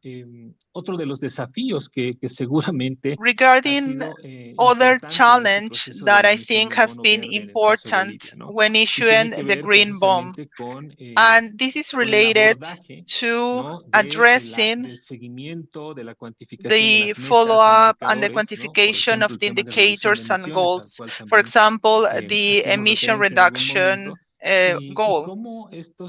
otro de los desafíos que seguramente ha regarding sido other importante en este challenge proceso de that la I emisión think del has bono been verde en el caso de important Bolivia, ¿no? when Y tiene issuing que the ver green bomb. precisamente And this is con el related abordaje, to ¿no?, addressing del seguimiento, de la cuantificación de the las metas e follow-up and the indicadores, ¿no? Por quantification ejemplo, of el the tema de reducción de indicators and emisiones, al goals. cual For también example, the hacíamos emission referencia en algún reduction momento, y goal, cómo este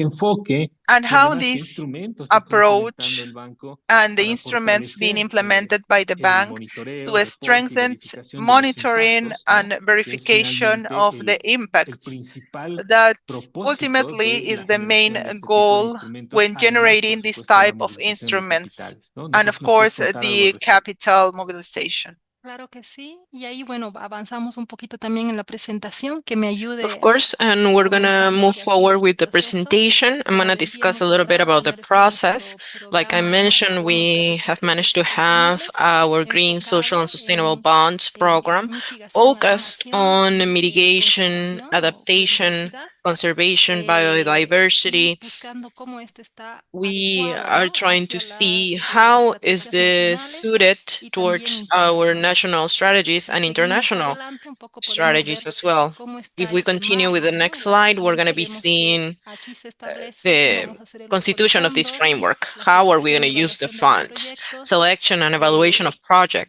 enfoque and y how además qué this instrumentos está implementando approach el banco and the para instruments being fortalecer implemented by the el bank monitoreo, to reporte y strengthen verificación de los monitoring impactos, and ¿no? Que es verification finalmente of the el impacts. principal That propósito ultimately de la is the main generación de este tipo de goal instrumentos, when además, por generating this supuesto, de la type of movilización de instruments. capitales, ¿no? No And sé of si nos puedes course, contar algo al the respecto. capital mobilization. Claro que sí. Y ahí, bueno, avanzamos un poquito también en la presentación que me Of ayude course, and we're going to comentar lo move que ha sido forward este with the proceso. presentation. I'm going Como to decía, discuss hemos a little bit logrado about the tener este process. nuestro Like I programa de mentioned, bonos we verdes have sociales managed y to have sostenibles our green, social, and enfocado sustainable en bonds program mitigación, focused atenuación on y mitigation, conservación o adaptation, biodiversidad conservation, y biodiversity. buscando cómo este está We adecuado, are ¿no?, trying to hacia see las how is estrategias this nacionales suited y también towards our internacionales. national strategies Si and seguimos international adelante, un poco podemos strategies ver as well. cómo If está we este continue with the marco, ¿no? next En la slide, we're going to siguiente be vemos que seeing aquí se establece cómo the vamos a hacer el uso de constitution of this fondos, framework. la How are we selección going y to use the evaluación de los funds, proyectos, selection and evaluation of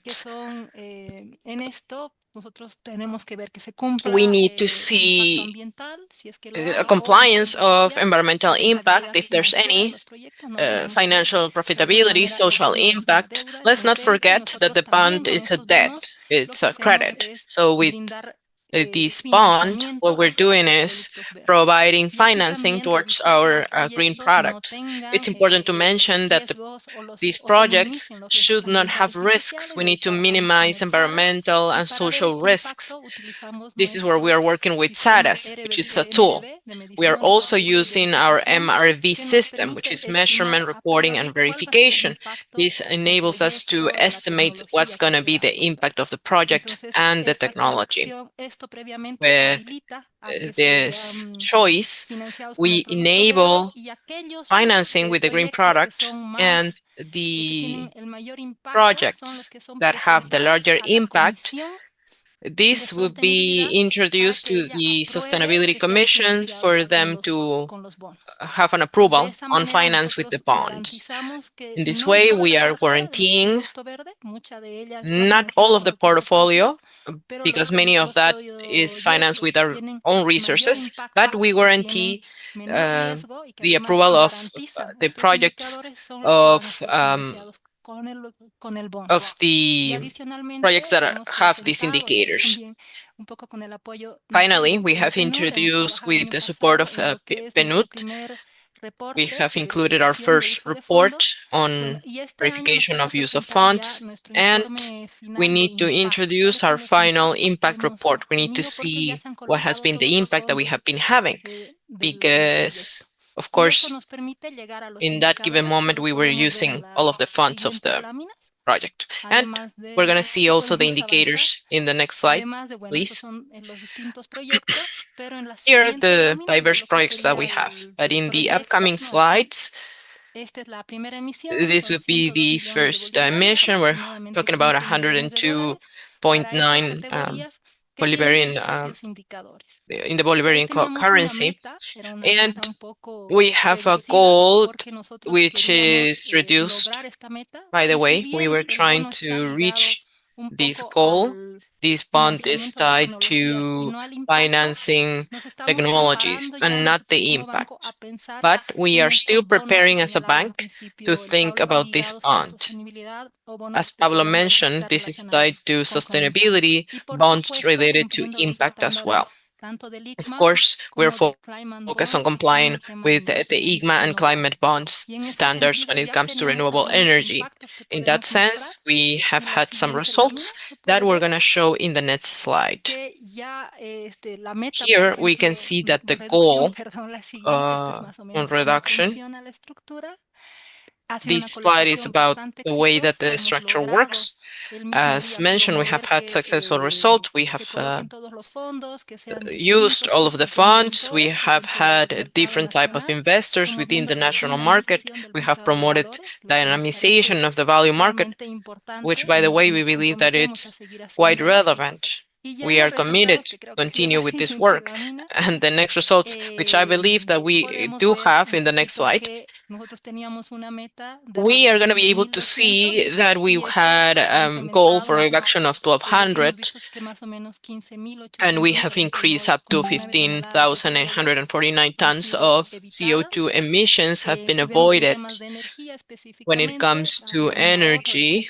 que projects? son en esto nosotros tenemos que ver que se cumpla We need to el impacto see ambiental, si es que lo a hay, o el compliance impacto of social, environmental la impact, rentabilidad if there's financiera de any, los proyectos. No olvidemos que financial de alguna profitability, manera el social bono es una impact. deuda, es Let's un not crédito, y forget that nosotros the también bond con is a estos debt, bonos lo it's que a hacemos credit. es So with brindar this bond, financiamiento what we're hacia doing estos is productos verdes. providing Y aquí financing también towards revisar que our los green proyectos no products. tengan It's important to mention that riesgos these o se projects minimicen los riesgos should not have ambientales y risks. sociales. We De need to hecho, vamos minimize con el SADAS, environmental y and para ver social este risks. impacto utilizamos This is where we are nuestro working with sistema SADAS, which is a tool. MRV de We are medición, also reporte y using our verificación, MRV que nos system, which permite is estimar measurement, a reporting, and priori cuál va a ser el verification. impacto This del enables us to proyecto, de la estimate what's tecnología going que to se be va a the adoptar. impact of the project Entonces, and the esta technology. selección, esto previamente With habilita a que this sean choice, financiados con el we producto verde, enable y aquellos financing with the green proyectos que product, son and más, que tienen the el mayor impacto son los projects que son that have the presentados larger a la impact, Comisión de this would be Sostenibilidad para introduced que to ella the apruebe Sustainability que sean Commission for financiados them to con los bonos. have an De approval esa on manera finance with the nosotros bonds. garantizamos que In this no es way, toda we la are cartera del guaranteeing producto verde, mucha de ella está not all financiada of con the recursos portfolio, propios, pero because many of los that is financed proyectos with que our tienen own mayor resources, impacto, but we que tienen guarantee menor riesgo y que the además approval of garantizan the estos projects indicadores son los que of van a ser financiados con el bono. Y the projects adicionalmente that hemos have these presentado, y ahí indicators. también un poco con el apoyo Finally, nuestro we have PNUD, hemos introduced trabajado el with año the support pasado of en lo que es PNUD, nuestro primer we reporte have de included our verificación de first uso de report fondos. Bueno, on y este año nos verification toca of use of presentar ya funds, nuestro and informe we final de need to impacto. introduce ¿Cuáles our son los final impactos que impact hemos report. We need to tenido? Porque ya see se han what has colocado been todos the los impact that we fondos have been having, del proyecto. because, of Y eso course, nos permite llegar a los in that given indicadores que moment, los we were podemos ver en using all of las the funds of siguientes the láminas. project. And Además we're de, going to see si also the podemos avanzar, indicators in the next slide, además de, bueno, estos please. son los distintos proyectos, pero en la Here are siguiente the lámina ya diverse lo que projects that sería we have, but el in the proyecto, upcoming ¿no? Aquí, slides, esta es la primera emisión, this son would be 102 the millones de first bolivarianos, mission. We're aproximadamente talking about 15 millones de dólares para estas 102.9 categorías que tienen Bolivarian sus propios indicadores. in the Y ahí Bolivarian teníamos una currency, meta, era una and meta un poco we have a reducida goal porque nosotros which queríamos is reduced. lograr esta meta, By the y si way, we bien were el trying bono está to ligado reach un this poco goal. al This bond is financiamiento de tied tecnologías y to no al impacto, financing nos estamos technologies preparando ya and not nosotros the como banco a impact. pensar But we en are still estos bonos que preparing as a señalaba al bank to principio el think Pablo, about this ligados a la bond. sostenibilidad, o bonos As Pablo específicamente mentioned, this is tied relacionados to con impacto. sustainability, Y por bonds supuesto, related to cumpliendo los impact as estándares well. tanto del Of ICMA course, we're como del Climate focused on Bonds en complying el tema de with the energía IGMA and renovable. climate bonds Y en ese standards when sentido it ya comes to tenemos renewable algunos energy. impactos que In that podemos mostrar. sense, we have En la had some siguiente lámina results se that puede we're ver going to show in the next slide. que ya la meta, por Here we can ejemplo, see that the reducción, goal perdón, la siguiente, esta es más o on menos cómo reduction. funciona la estructura. Ha sido This una slide is colocación about bastante the way that exitosa. the Hemos structure logrado works. el mismo As día mentioned, we have promover had que successful results. We se have coloquen todos los fondos, que sean used distintos all of the tipos de funds. We inversores have dentro del had mercado different type of nacional, investors within promoviendo the la national market. dinamización del We have mercado de promoted valores, lo que nos parece dynamization of the value market, realmente which, importante by the y way, we nos believe that comprometemos a it's seguir quite haciéndolo. relevant. Y ya We en are los committed resultados, que creo to que sería la continue with this siguiente work. lámina, And the next results, which I believe that we podemos do ver have un in the next poquito slide, que nosotros teníamos una meta de we are going to reducción be de able to 1.200 see that we y esto had ha a goal incrementado. for a Entonces, reduction of lo que hemos 1,200, visto es que más o menos and we have increased up to 15.849 toneladas de CO2 15,849 han tons sido of CO2 evitadas. emissions have been Si vemos en avoided. temas de energía When it específicamente, comes ha to habido un ahorro de energy,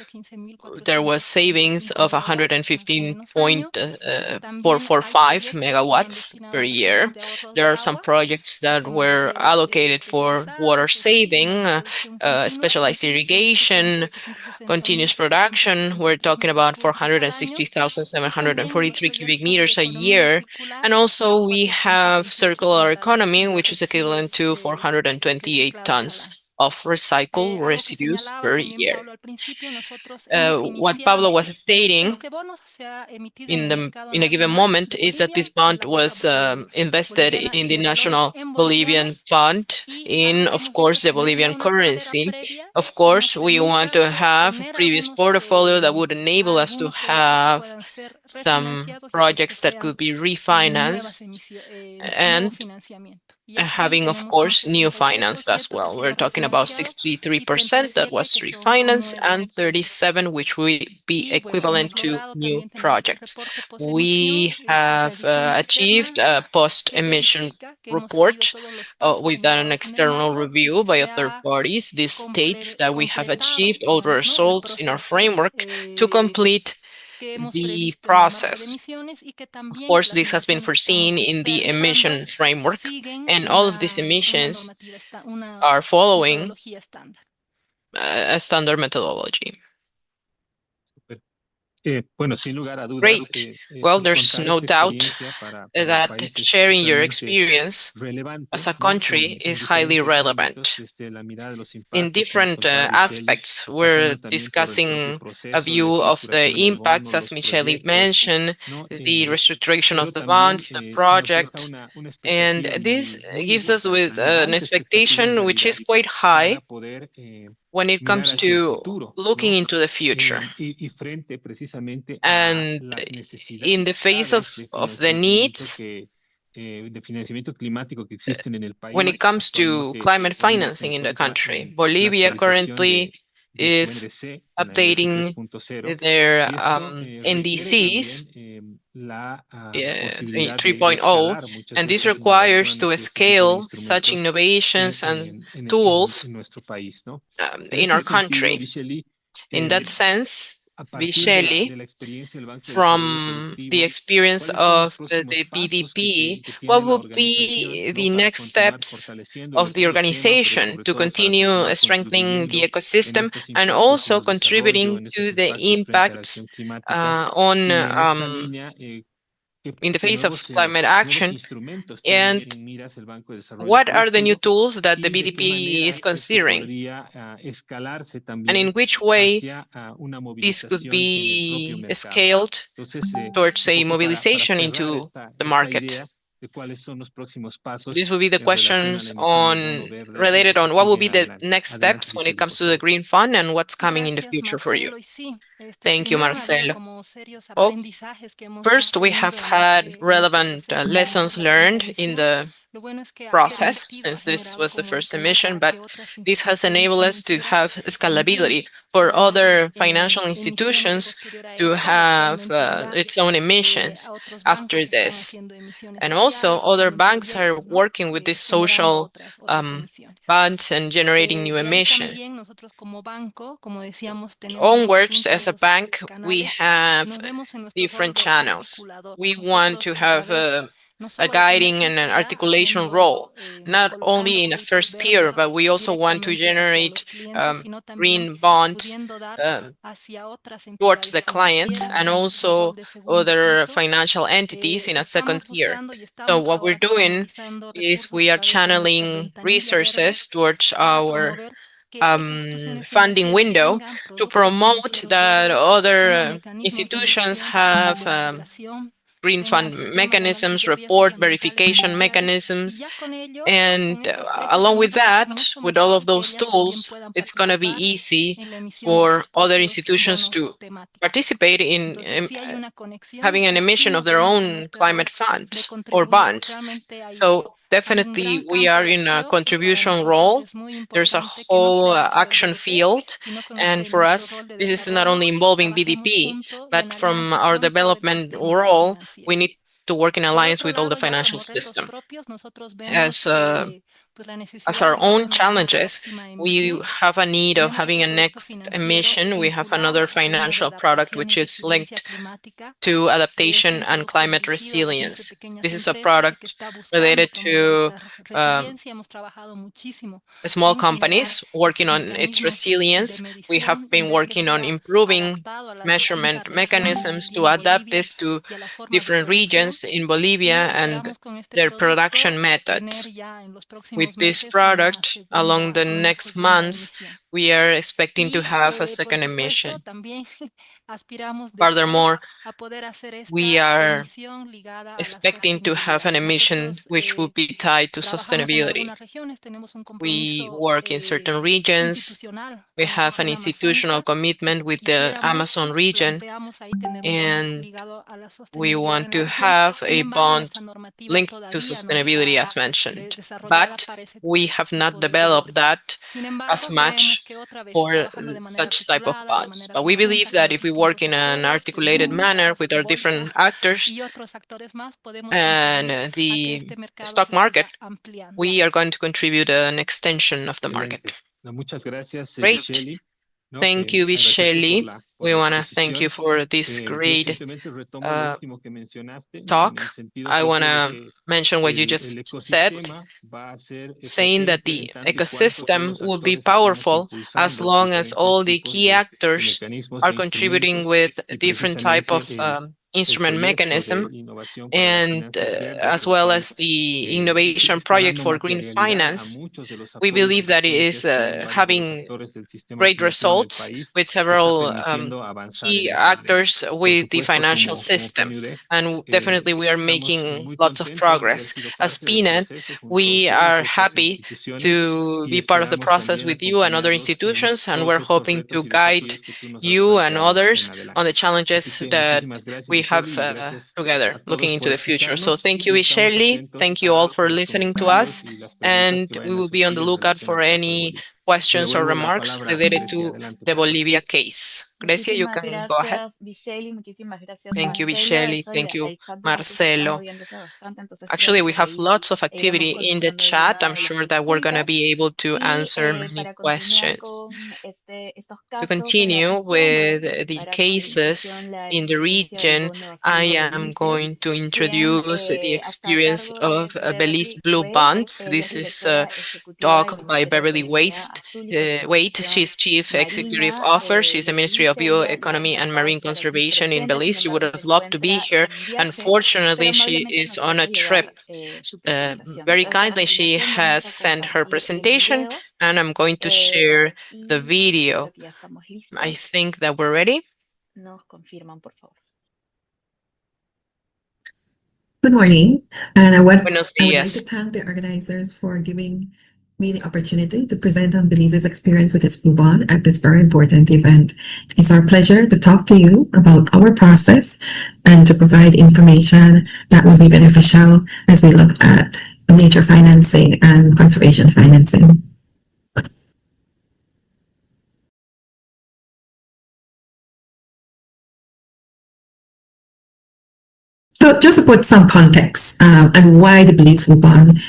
there was 115.445 savings of megawatts más o menos año. También hay 115.445 proyectos que van megawatts per destinados a temas year. de ahorros There de are some agua, projects that como el were riego allocated for water especializado, saving, temas de producción continua, specialized estos son irrigation, continuous 460.743 production. We're talking metros about cúbicos al año. Y también en los 460,743 cubic proyectos de meters a economía year. circular, And also we have 428 circular toneladas economy, de which is equivalent residuos to 428 reciclados al tons año. of recycled Algo que residues señalaba per también year. Pablo al principio, nosotros hemos What Pablo iniciado, was stating este bono se ha emitido en in el mercado a given nacional moment de is that this Bolivia, bond la cuota was invested boliviana in y the de valores National en Bolivian bolivianos. Fund Y in, algo que of hemos visto course, es the tener ya Bolivian una cartera currency. previa Of que nos course, we want permita to have tener previous algunos portfolio that would enable us to proyectos que have puedan ser some projects that could be refinanced and having, of course, new finance as well. We're talking about 63% that was refinanced and 37 which will be equivalent to new projects. We have achieved a post-emission report. We've done an external review by a third parties. This states that we have achieved all the results in our framework to complete the process. Of course, this has been foreseen in the emission framework, and all of these emissions are following a standard methodology. Great. Well, there's no doubt that sharing your experience as a country is highly relevant. In different aspects, we're discussing a view of the impacts, as Michele mentioned, the restructuration of the bonds, the project, and this gives us with an expectation which is quite high when it comes to looking into the future. And in the face of the needs, when it comes to climate financing in the country, Bolivia currently is updating their NDCs 3.0, and this requires to scale such innovations and tools in our country. In that sense, Michele, from the experience of the BDP, what would be the next steps of the organization to continue strengthening the ecosystem and also contributing to the impacts in the face of climate action? And what are the new tools that the BDP is considering? And in which way this could be scaled towards a mobilization into the market? These will be the questions related on what will be the next steps when it comes to the Green Fund and what's coming in the future for you. Thank you, Marcelo. Well, first, we have had relevant lessons learned in the process, since this was the first emission, but this has enabled us to have scalability for other financial institutions to have its own emissions after this. And also, other banks are working with these social bonds and generating new emissions. Onwards, as a bank, we have different channels. We want to have a guiding and an articulation role, not only in a first tier, but we also want to generate green bonds towards the client and also other financial entities in a second tier. So what we're doing is we are channeling resources towards our funding window to promote that other institutions have green fund mechanisms, report verification mechanisms, and along with that, with all of those tools, it's going to be easy for other institutions to participate in having an emission of their own climate funds or bonds. So definitely we are in a contribution role. There's a whole action field, and for us, this is not only involving BDP, but from our development role, we need to work in alliance with all the financial system. As our own challenges, we have a need of having a next emission. We have another financial product which is linked to adaptation and climate resilience. This is a product related to small companies working on its resilience. We have been working on improving measurement mechanisms to adapt this to different regions in Bolivia and their production methods. With this product, along the next months, we are expecting to have a second emission. Furthermore, we are expecting to have an emission which will be tied to sustainability. We work in certain regions. We have an institutional commitment with the Amazon region, and we want to have a bond linked to sustainability as mentioned. But we have not developed that as much for such type of bonds. But we believe that if we work in an articulated manner with our different actors and the stock market, we are going to contribute an extension of the market. Great. Thank you, Michelle. We want to thank you for this great talk. I want to mention what you just said, saying that the ecosystem will be powerful as long as all the key actors are contributing with a different type of instrument mechanism, and as well as the innovation project for green finance. We believe that it is having great results with several key actors with the financial system, and definitely we are making lots of progress. As PNET, we are happy to be part of the process with you and other institutions, and we're hoping to guide you and others on the challenges that we have together looking into the future. So thank you, Michelle. Thank you all for listening to us, and we will be on the lookout for any questions or remarks related to the Bolivia case. Grecia, you can go ahead. Thank you, Michelle. Thank you, Marcelo. Actually, we have lots of activity in the chat. I'm sure that we're going to be able to answer many questions. To continue with the cases in the region, I am going to introduce the experience of Belize Blue Bonds. This is a talk by Beverly Waite. She's Chief Executive Officer. She's the Ministry of Bioeconomy and Marine Conservation in Belize. She would have loved to be here. Unfortunately, she is on a trip. Very kindly, she has sent her presentation, and I'm going to share the video. I think that we're ready. Good morning, and I would Buenos like días. to thank the organizers for giving me the opportunity to present on Belize's experience with its Blue Bond at this very important event. It's our pleasure to talk to you about our process and to provide information that will be beneficial as we look at nature financing and conservation financing. So just to put some context and why the Belize Blue Bond.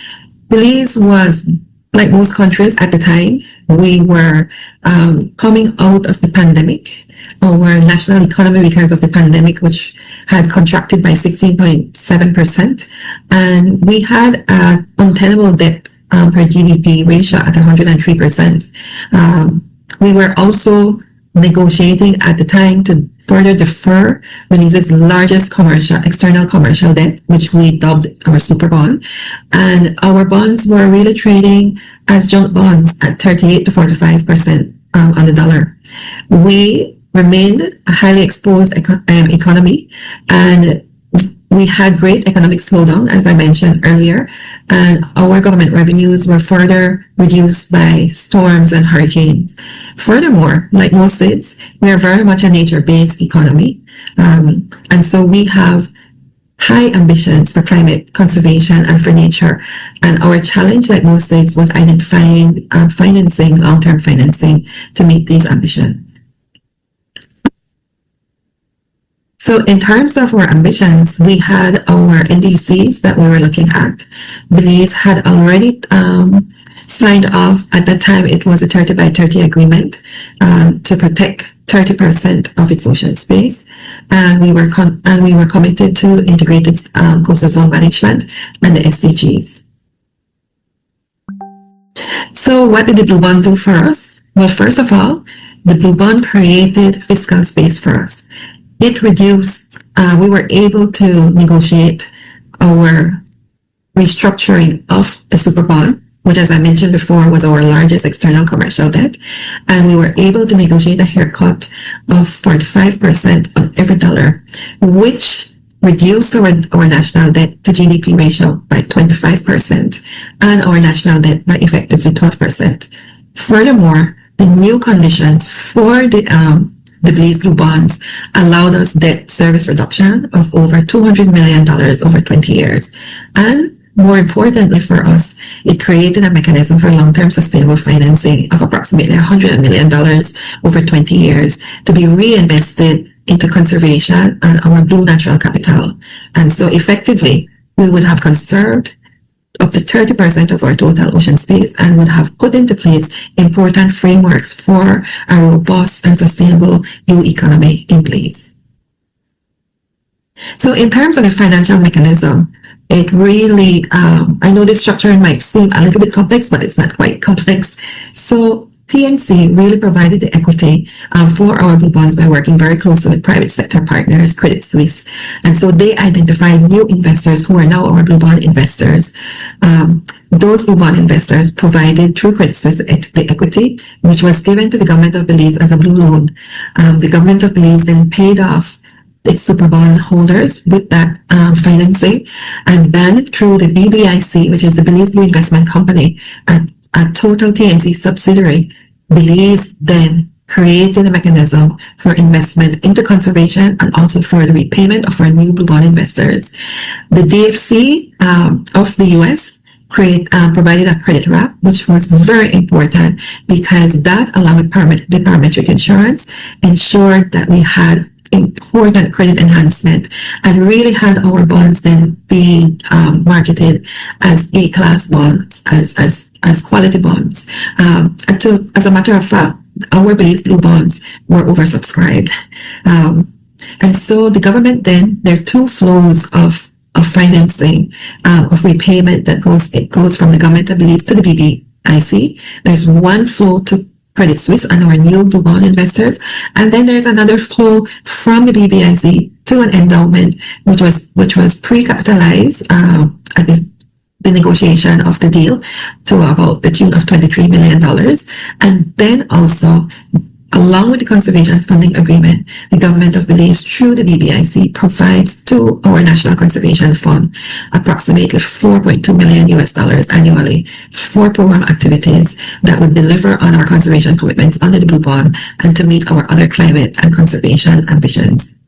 Belize was, like most countries at the time, we were coming out of the pandemic. Our national economy, because of the pandemic, which had contracted by 16.7%, and we had an untenable debt per GDP ratio at 103%. We were also negotiating at the time to further defer Belize's largest external commercial debt, which we dubbed our super bond. And our bonds were really trading as junk bonds at 38 to 45% on the dollar. We remained a highly exposed economy, and we had great economic slowdown, as I mentioned earlier, and our government revenues were further reduced by storms and hurricanes. Furthermore, like most states, we are very much a nature-based economy, and so we have high ambitions for climate conservation and for nature. And our challenge, like most states, was identifying long-term financing to meet these ambitions. So in terms of our ambitions, we had our NDCs that we were looking at. Belize had already signed off, at that time it was a 30 by 30 agreement to protect 30% of its ocean space. And we were committed to integrated coastal zone management and the SDGs. So what did the Blue Bond do for us? Well, first of all, the Blue Bond created fiscal space for us. It reduced, we were able to negotiate our restructuring of the super bond which, as I mentioned before, was our largest external commercial debt. And we were able to negotiate a haircut of 45% on every dollar, which reduced our national debt to GDP ratio by 25% and our national debt by effectively 12%. Furthermore, the new conditions for the Belize Blue bonds allowed us debt service reduction of over $200 million over 20 years. And more importantly for us, it created a mechanism for long-term sustainable financing of approximately $100 million over 20 years to be reinvested into conservation and our blue natural capital. And so effectively, we would have conserved up to 30% of our total ocean space and would have put into place important frameworks for a robust and sustainable blue economy in Belize. So in terms of the financial mechanism, it really, I know the structure might seem a little bit complex, but it's not quite complex. So TNC really provided the equity for our blue bonds by working very closely with private sector partners, Credit Suisse. And so they identified new investors who are now our blue bond investors. Those blue bond investors provided through Credit Suisse the equity, which was given to the government of Belize as a blue loan. The government of Belize then paid off its super bond holders with that financing, and then through the BBIC, which is the Belize Blue Investment Company, a total TNC subsidiary, Belize then created a mechanism for investment into conservation and also for the repayment of our new blue bond investors. The DFC of the US provided a credit wrap, which was very important because that, along with the parametric insurance, ensured that we had important credit enhancement and really had our bonds then being marketed as A-class bonds, as quality bonds. As a matter of fact, our Belize Blue bonds were oversubscribed. And so the government then, there are two flows of financing, of repayment that goes from the government of Belize to the BBIC. There's one flow to Credit Suisse and our new blue bond investors, and then there's another flow from the BBIC to an endowment which was pre-capitalized at the negotiation of the deal to about the tune of $23 million, and then also, along with the conservation funding agreement, the government of Belize through the BBIC provides to our National Conservation Fund approximately $4.2 million annually for program activities that would deliver on our conservation commitments under the Blue Bond and to meet our other climate and conservation ambitions.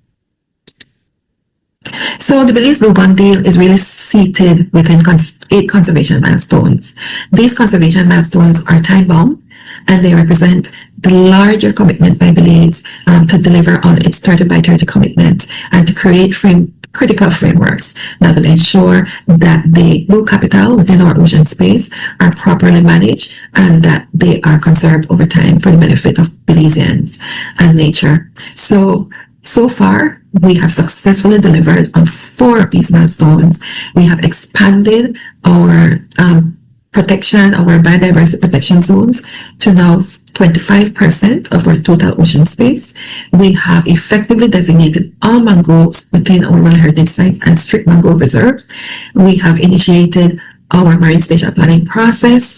So the Belize Blue Bond deal is really seated within 8 conservation milestones. These conservation milestones are time-bound, and they represent the larger commitment by Belize to deliver on its 30 by 30 commitment and to create critical frameworks that will ensure that the blue capital within our ocean space are properly managed and that they are conserved over time for the benefit of Belizeans and nature. So far, we have successfully delivered on 4 of these milestones. We have expanded our protection, our biodiversity protection zones to now 25% of our total ocean space. We have effectively designated all mangroves within our World Heritage Sites as strict mangrove reserves. We have initiated our marine spatial planning process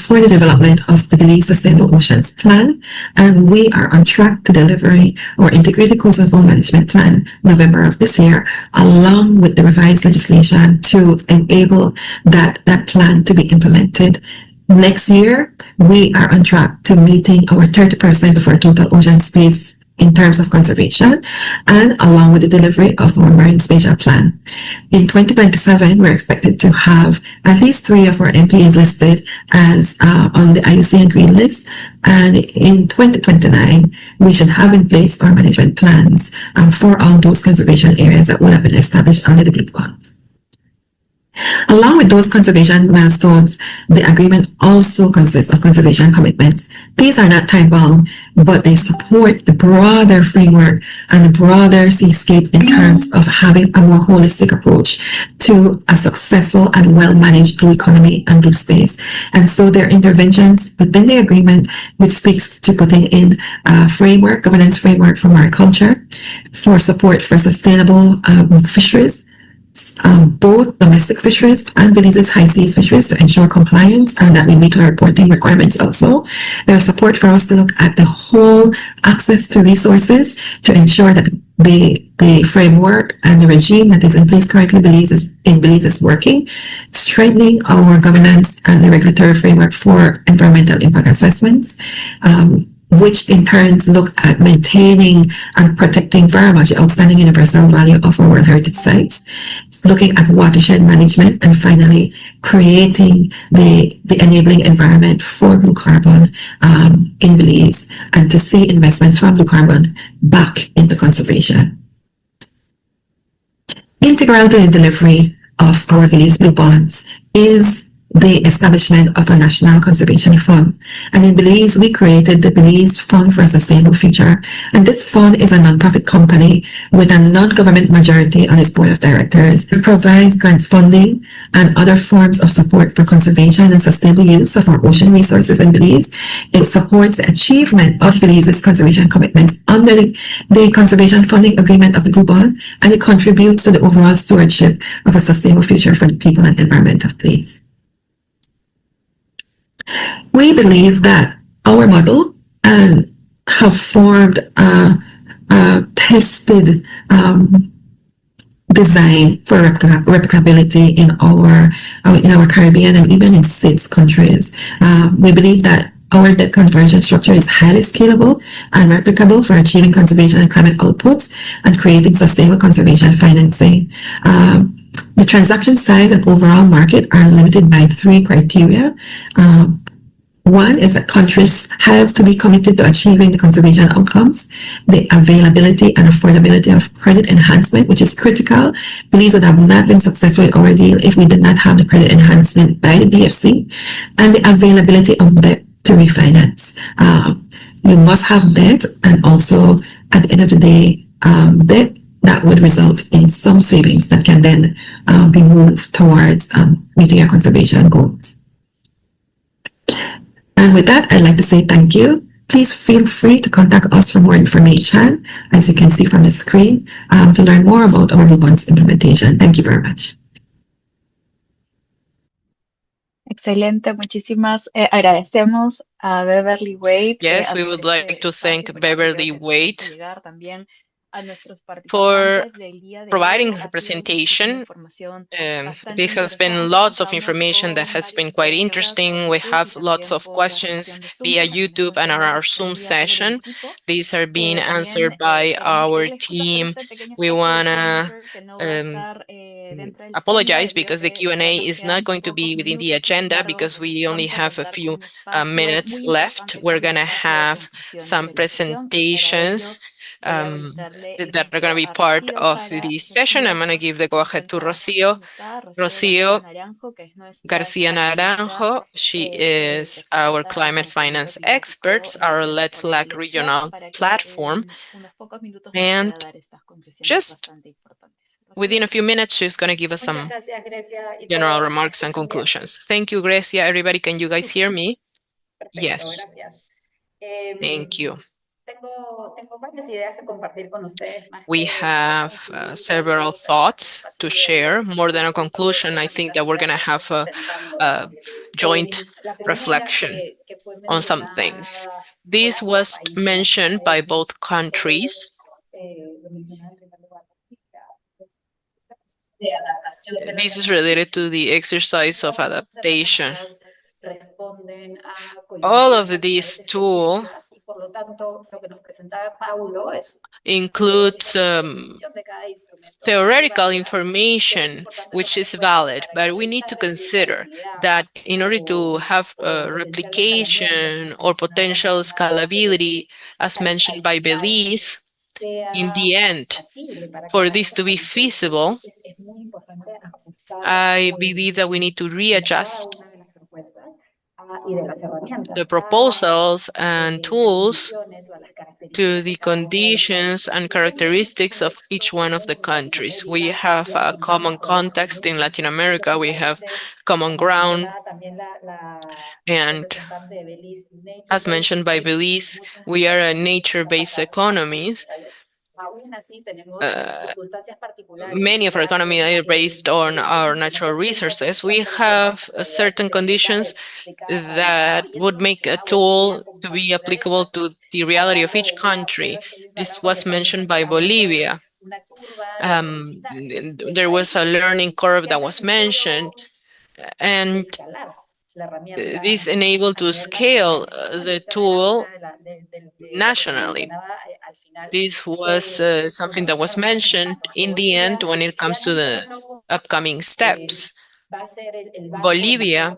for the development of the Belize Sustainable Oceans Plan, and we are on track to delivering our Integrated Coastal Zone Management Plan November of this year, along with the revised legislation to enable that plan to be implemented. Next year, we are on track to meeting our 30% of our total ocean space in terms of conservation, and along with the delivery of our marine spatial plan. In 2027, we're expected to have at least 3 of our MPAs listed as on the IUCN Green List, and in 2029, we should have in place our management plans for all those conservation areas that would have been established under the Blue Bonds. Along with those conservation milestones, the agreement also consists of conservation commitments. These are not time-bound, but they support the broader framework and the broader seascape in terms of having a more holistic approach to a successful and well-managed blue economy and blue space. And so there are interventions within the agreement which speaks to putting in a framework, governance framework for mariculture, for support for sustainable fisheries, both domestic fisheries and Belize's high seas fisheries to ensure compliance and that we meet our reporting requirements also. There's support for us to look at the whole access to resources to ensure that the framework and the regime that is in place currently in Belize is working, strengthening our governance and the regulatory framework for environmental impact assessments, which in turn look at maintaining and protecting very much the outstanding universal value of our World Heritage Sites, looking at watershed management, and finally creating the enabling environment for blue carbon in Belize, and to see investments from blue carbon back into conservation. Integral to the delivery of our Belize Blue Bonds is the establishment of a national conservation fund. And in Belize, we created the Belize Fund for a Sustainable Future. And this fund is a nonprofit company with a non-government majority on its board of directors. It provides grant funding and other forms of support for conservation and sustainable use of our ocean resources in Belize. It supports the achievement of Belize's conservation commitments under the Conservation Funding Agreement of the Blue Bond, and it contributes to the overall stewardship of a sustainable future for the people and environment of Belize. We believe that our model have formed a tested design for replicability in our Caribbean and even in 6 countries. We believe that our debt conversion structure is highly scalable and replicable for achieving conservation and climate outputs and creating sustainable conservation financing. The transaction size and overall market are limited by 3 criteria. One is that countries have to be committed to achieving the conservation outcomes, the availability and affordability of credit enhancement, which is critical. Belize would have not been successful in our deal if we did not have the credit enhancement by the DFC, and the availability of debt to refinance. You must have debt, and also at the end of the day, debt that would result in some savings that can then be moved towards meeting your conservation goals. And with that, I'd like to say thank you. Please feel free to contact us for more information, as you can see from the screen, to learn more about our Blue Bonds implementation. Thank you very much. Excelente, muchísimas agradecemos a Beverly Wade. Yes, we would like to thank Beverly Wade for providing her presentation. This has been lots of information that has been quite interesting. We have lots of questions via YouTube and our Zoom session. These are being answered by our team. We want to apologize because the Q&A is not going to be within the agenda because we only have a few minutes left. We're going to have some presentations that are going to be part of this session. I'm going to give the go-ahead to Rocio Garcia Naranjo. She is our climate finance expert, our Let's LAC regional platform. And just within a few minutes, she's going to give us some general remarks and conclusions. Thank you, Grecia. Everybody, can you guys hear me? Yes. Thank you. We have several thoughts to share. More than a conclusion, I think that we're going to have a joint reflection on some things. This was mentioned by both countries. This is related to the exercise of adaptation. All of these tools includes theoretical information, which is valid, but we need to consider that in order to have replication or potential scalability, as mentioned by Belize, in the end, for this to be feasible, I believe that we need to readjust the proposals and tools to the conditions and characteristics of each one of the countries. We have a common context in Latin America, we have common ground, and as mentioned by Belize, we are a nature-based economies, many of our economy are based on our natural resources, we have certain conditions that would make a tool to be applicable to the reality of each country. This was mentioned by Bolivia. There was a learning curve that was mentioned, and this enabled to scale the tool nationally. This was something that was mentioned in the end when it comes to the upcoming steps. Bolivia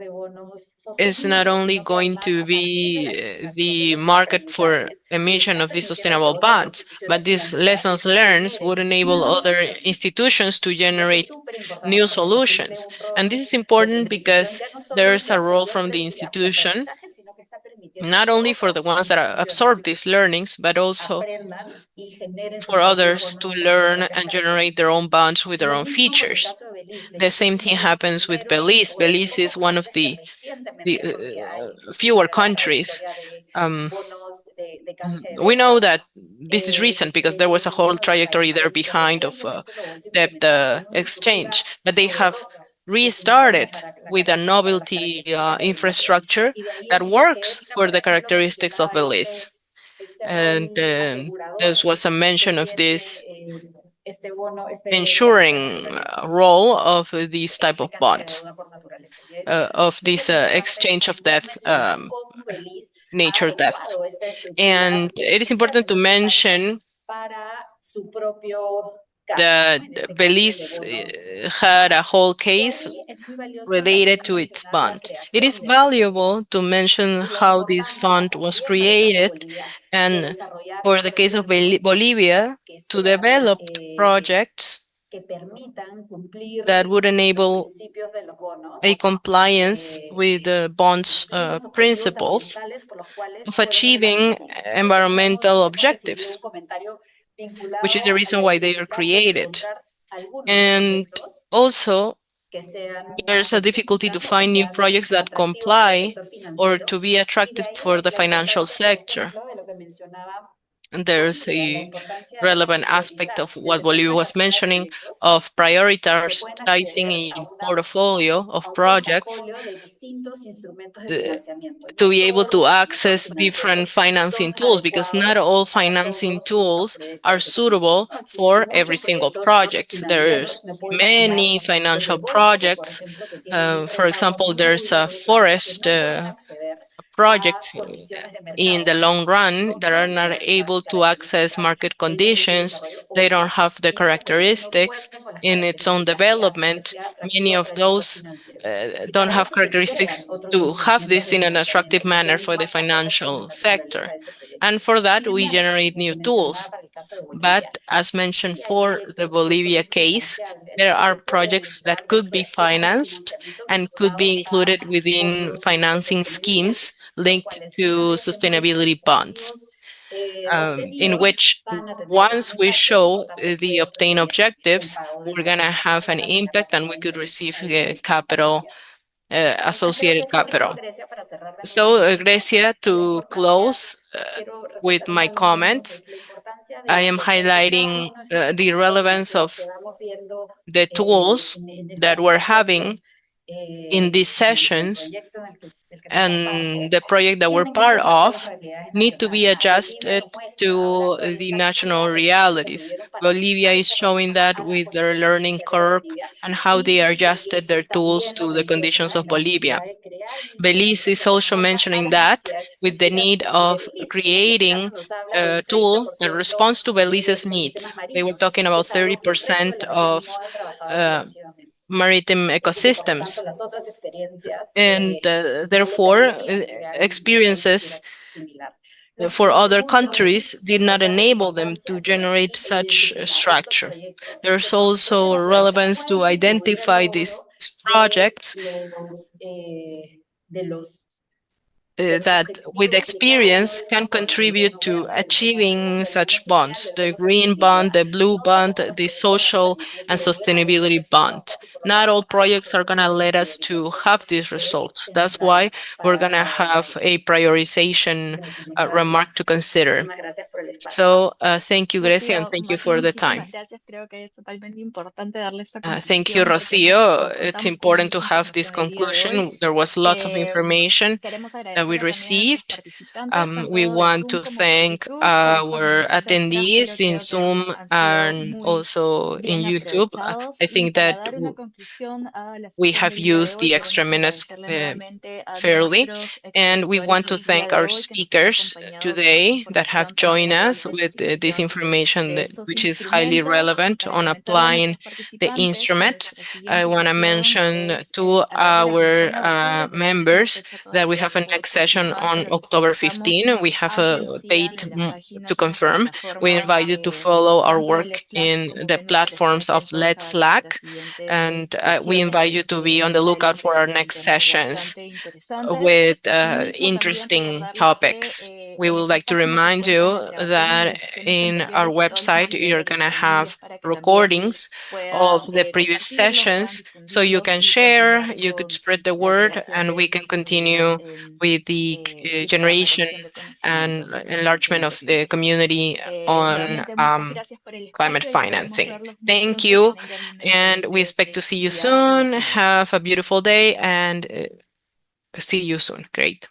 is not only going to be the market for emission of these sustainable bonds, but these lessons learned would enable other institutions to generate new solutions. And this is important because there is a role from the institution, not only for the ones that absorb these learnings, but also for others to learn and generate their own bonds with their own features. The same thing happens with Belize. Belize is one of the fewer countries. We know that this is recent because there was a whole trajectory there behind of debt exchange, but they have restarted with a novelty infrastructure that works for the characteristics of Belize. And there was a mention of this ensuring role of these type of bonds, of this exchange of debt, nature debt. And it is important to mention that Belize had a whole case related to its bond. It is valuable to mention how this fund was created, and for the case of Bolivia, to develop projects that would enable a compliance with the bond's principles of achieving environmental objectives, which is the reason why they are created. And also, there's a difficulty to find new projects that comply or to be attractive for the financial sector. And there's a relevant aspect of what Bolivia was mentioning of prioritizing a portfolio of projects to be able to access different financing tools, because not all financing tools are suitable for every single project. There's many financial projects. For example, there's a forest projects in the long run that are not able to access market conditions. They don't have the characteristics in its own development. Many of those don't have characteristics to have this in an attractive manner for the financial sector. And for that, we generate new tools. But as mentioned for the Bolivia case, there are projects that could be financed and could be included within financing schemes linked to sustainability bonds, in which once we show the obtained objectives, we're going to have an impact and we could receive capital, associated capital. So, Grecia, to close with my comments, I am highlighting the relevance of the tools that we're having in these sessions, and the project that we're part of need to be adjusted to the national realities. Bolivia is showing that with their learning curve and how they adjusted their tools to the conditions of Bolivia. Belize is also mentioning that with the need of creating a tool that responds to Belize's needs. They were talking about 30% of maritime ecosystems, and therefore experiences for other countries did not enable them to generate such a structure. There's also relevance to identify these projects that with experience can contribute to achieving such bonds, the green bond, the blue bond, the social and sustainability bond. Not all projects are going to let us to have these results. That's why we're going to have a prioritization remark to consider. So thank you, Grecia, and Rocío, thank you más bien, for the muchísimas time. gracias. Creo que es totalmente importante darle esta Thank you, conclusión porque hemos Rocio. visto It's con important mucha to have this información el día de hoy. conclusion. There was lots of information Queremos that we agradecer también a nuestros received. participantes, We tanto de want Zoom to como de thank YouTube, por estos our minutos extras, attendees pero in creo que Zoom han sido and muy also in bien YouTube. aprovechados. I Y think para that dar una conclusión a la we sesión have del día de used hoy, the extra queremos minutes agradecerle nuevamente a fairly, nuestros and we expositores want to del día thank de our hoy que nos han speakers acompañado con today esta that have información tan joined us relevante de with this utilización information de that, estos which is highly instrumentos. relevant Para on comentarle a applying nuestros the participantes que instruments. nuestra I siguiente want to sesión mention es to alrededor del 15 our de octubre. Tenemos una members fecha that we todavía have a por next session confirmar, on pero los October invitamos 15. We have a que a nos sigan date en las páginas to y en las confirm. We plataformas invite you to follow our tanto del work Slack in como the de nuestros platforms of eventos Let's a nuestra Slack, siguiente and we sesión invite en you to salud be on the mental lookout for our con next temas sessions bastante interesantes. with Asimismo, también interesting recordarles que topics. We en would nuestras like to páginas se remind encuentran you las grabaciones de that las sesiones in our anteriores y todos los website you're materiales going to disponibles have para que también recordings puedan of the previous compartirlos, puedan sessions, so you difundirlos can y share, continuar you could con spread the la word, creación and de we esta can comunidad continue with the y para la generation recolección de and conocimientos en enlargement este of the sentido. community on Nuevamente, muchas gracias por el climate espacio y esperemos financing. verlos muy Thank pronto. Que you, tengan un and we excelente expect to see you día y soon. hasta luego. Have a beautiful day, and see you soon. Great.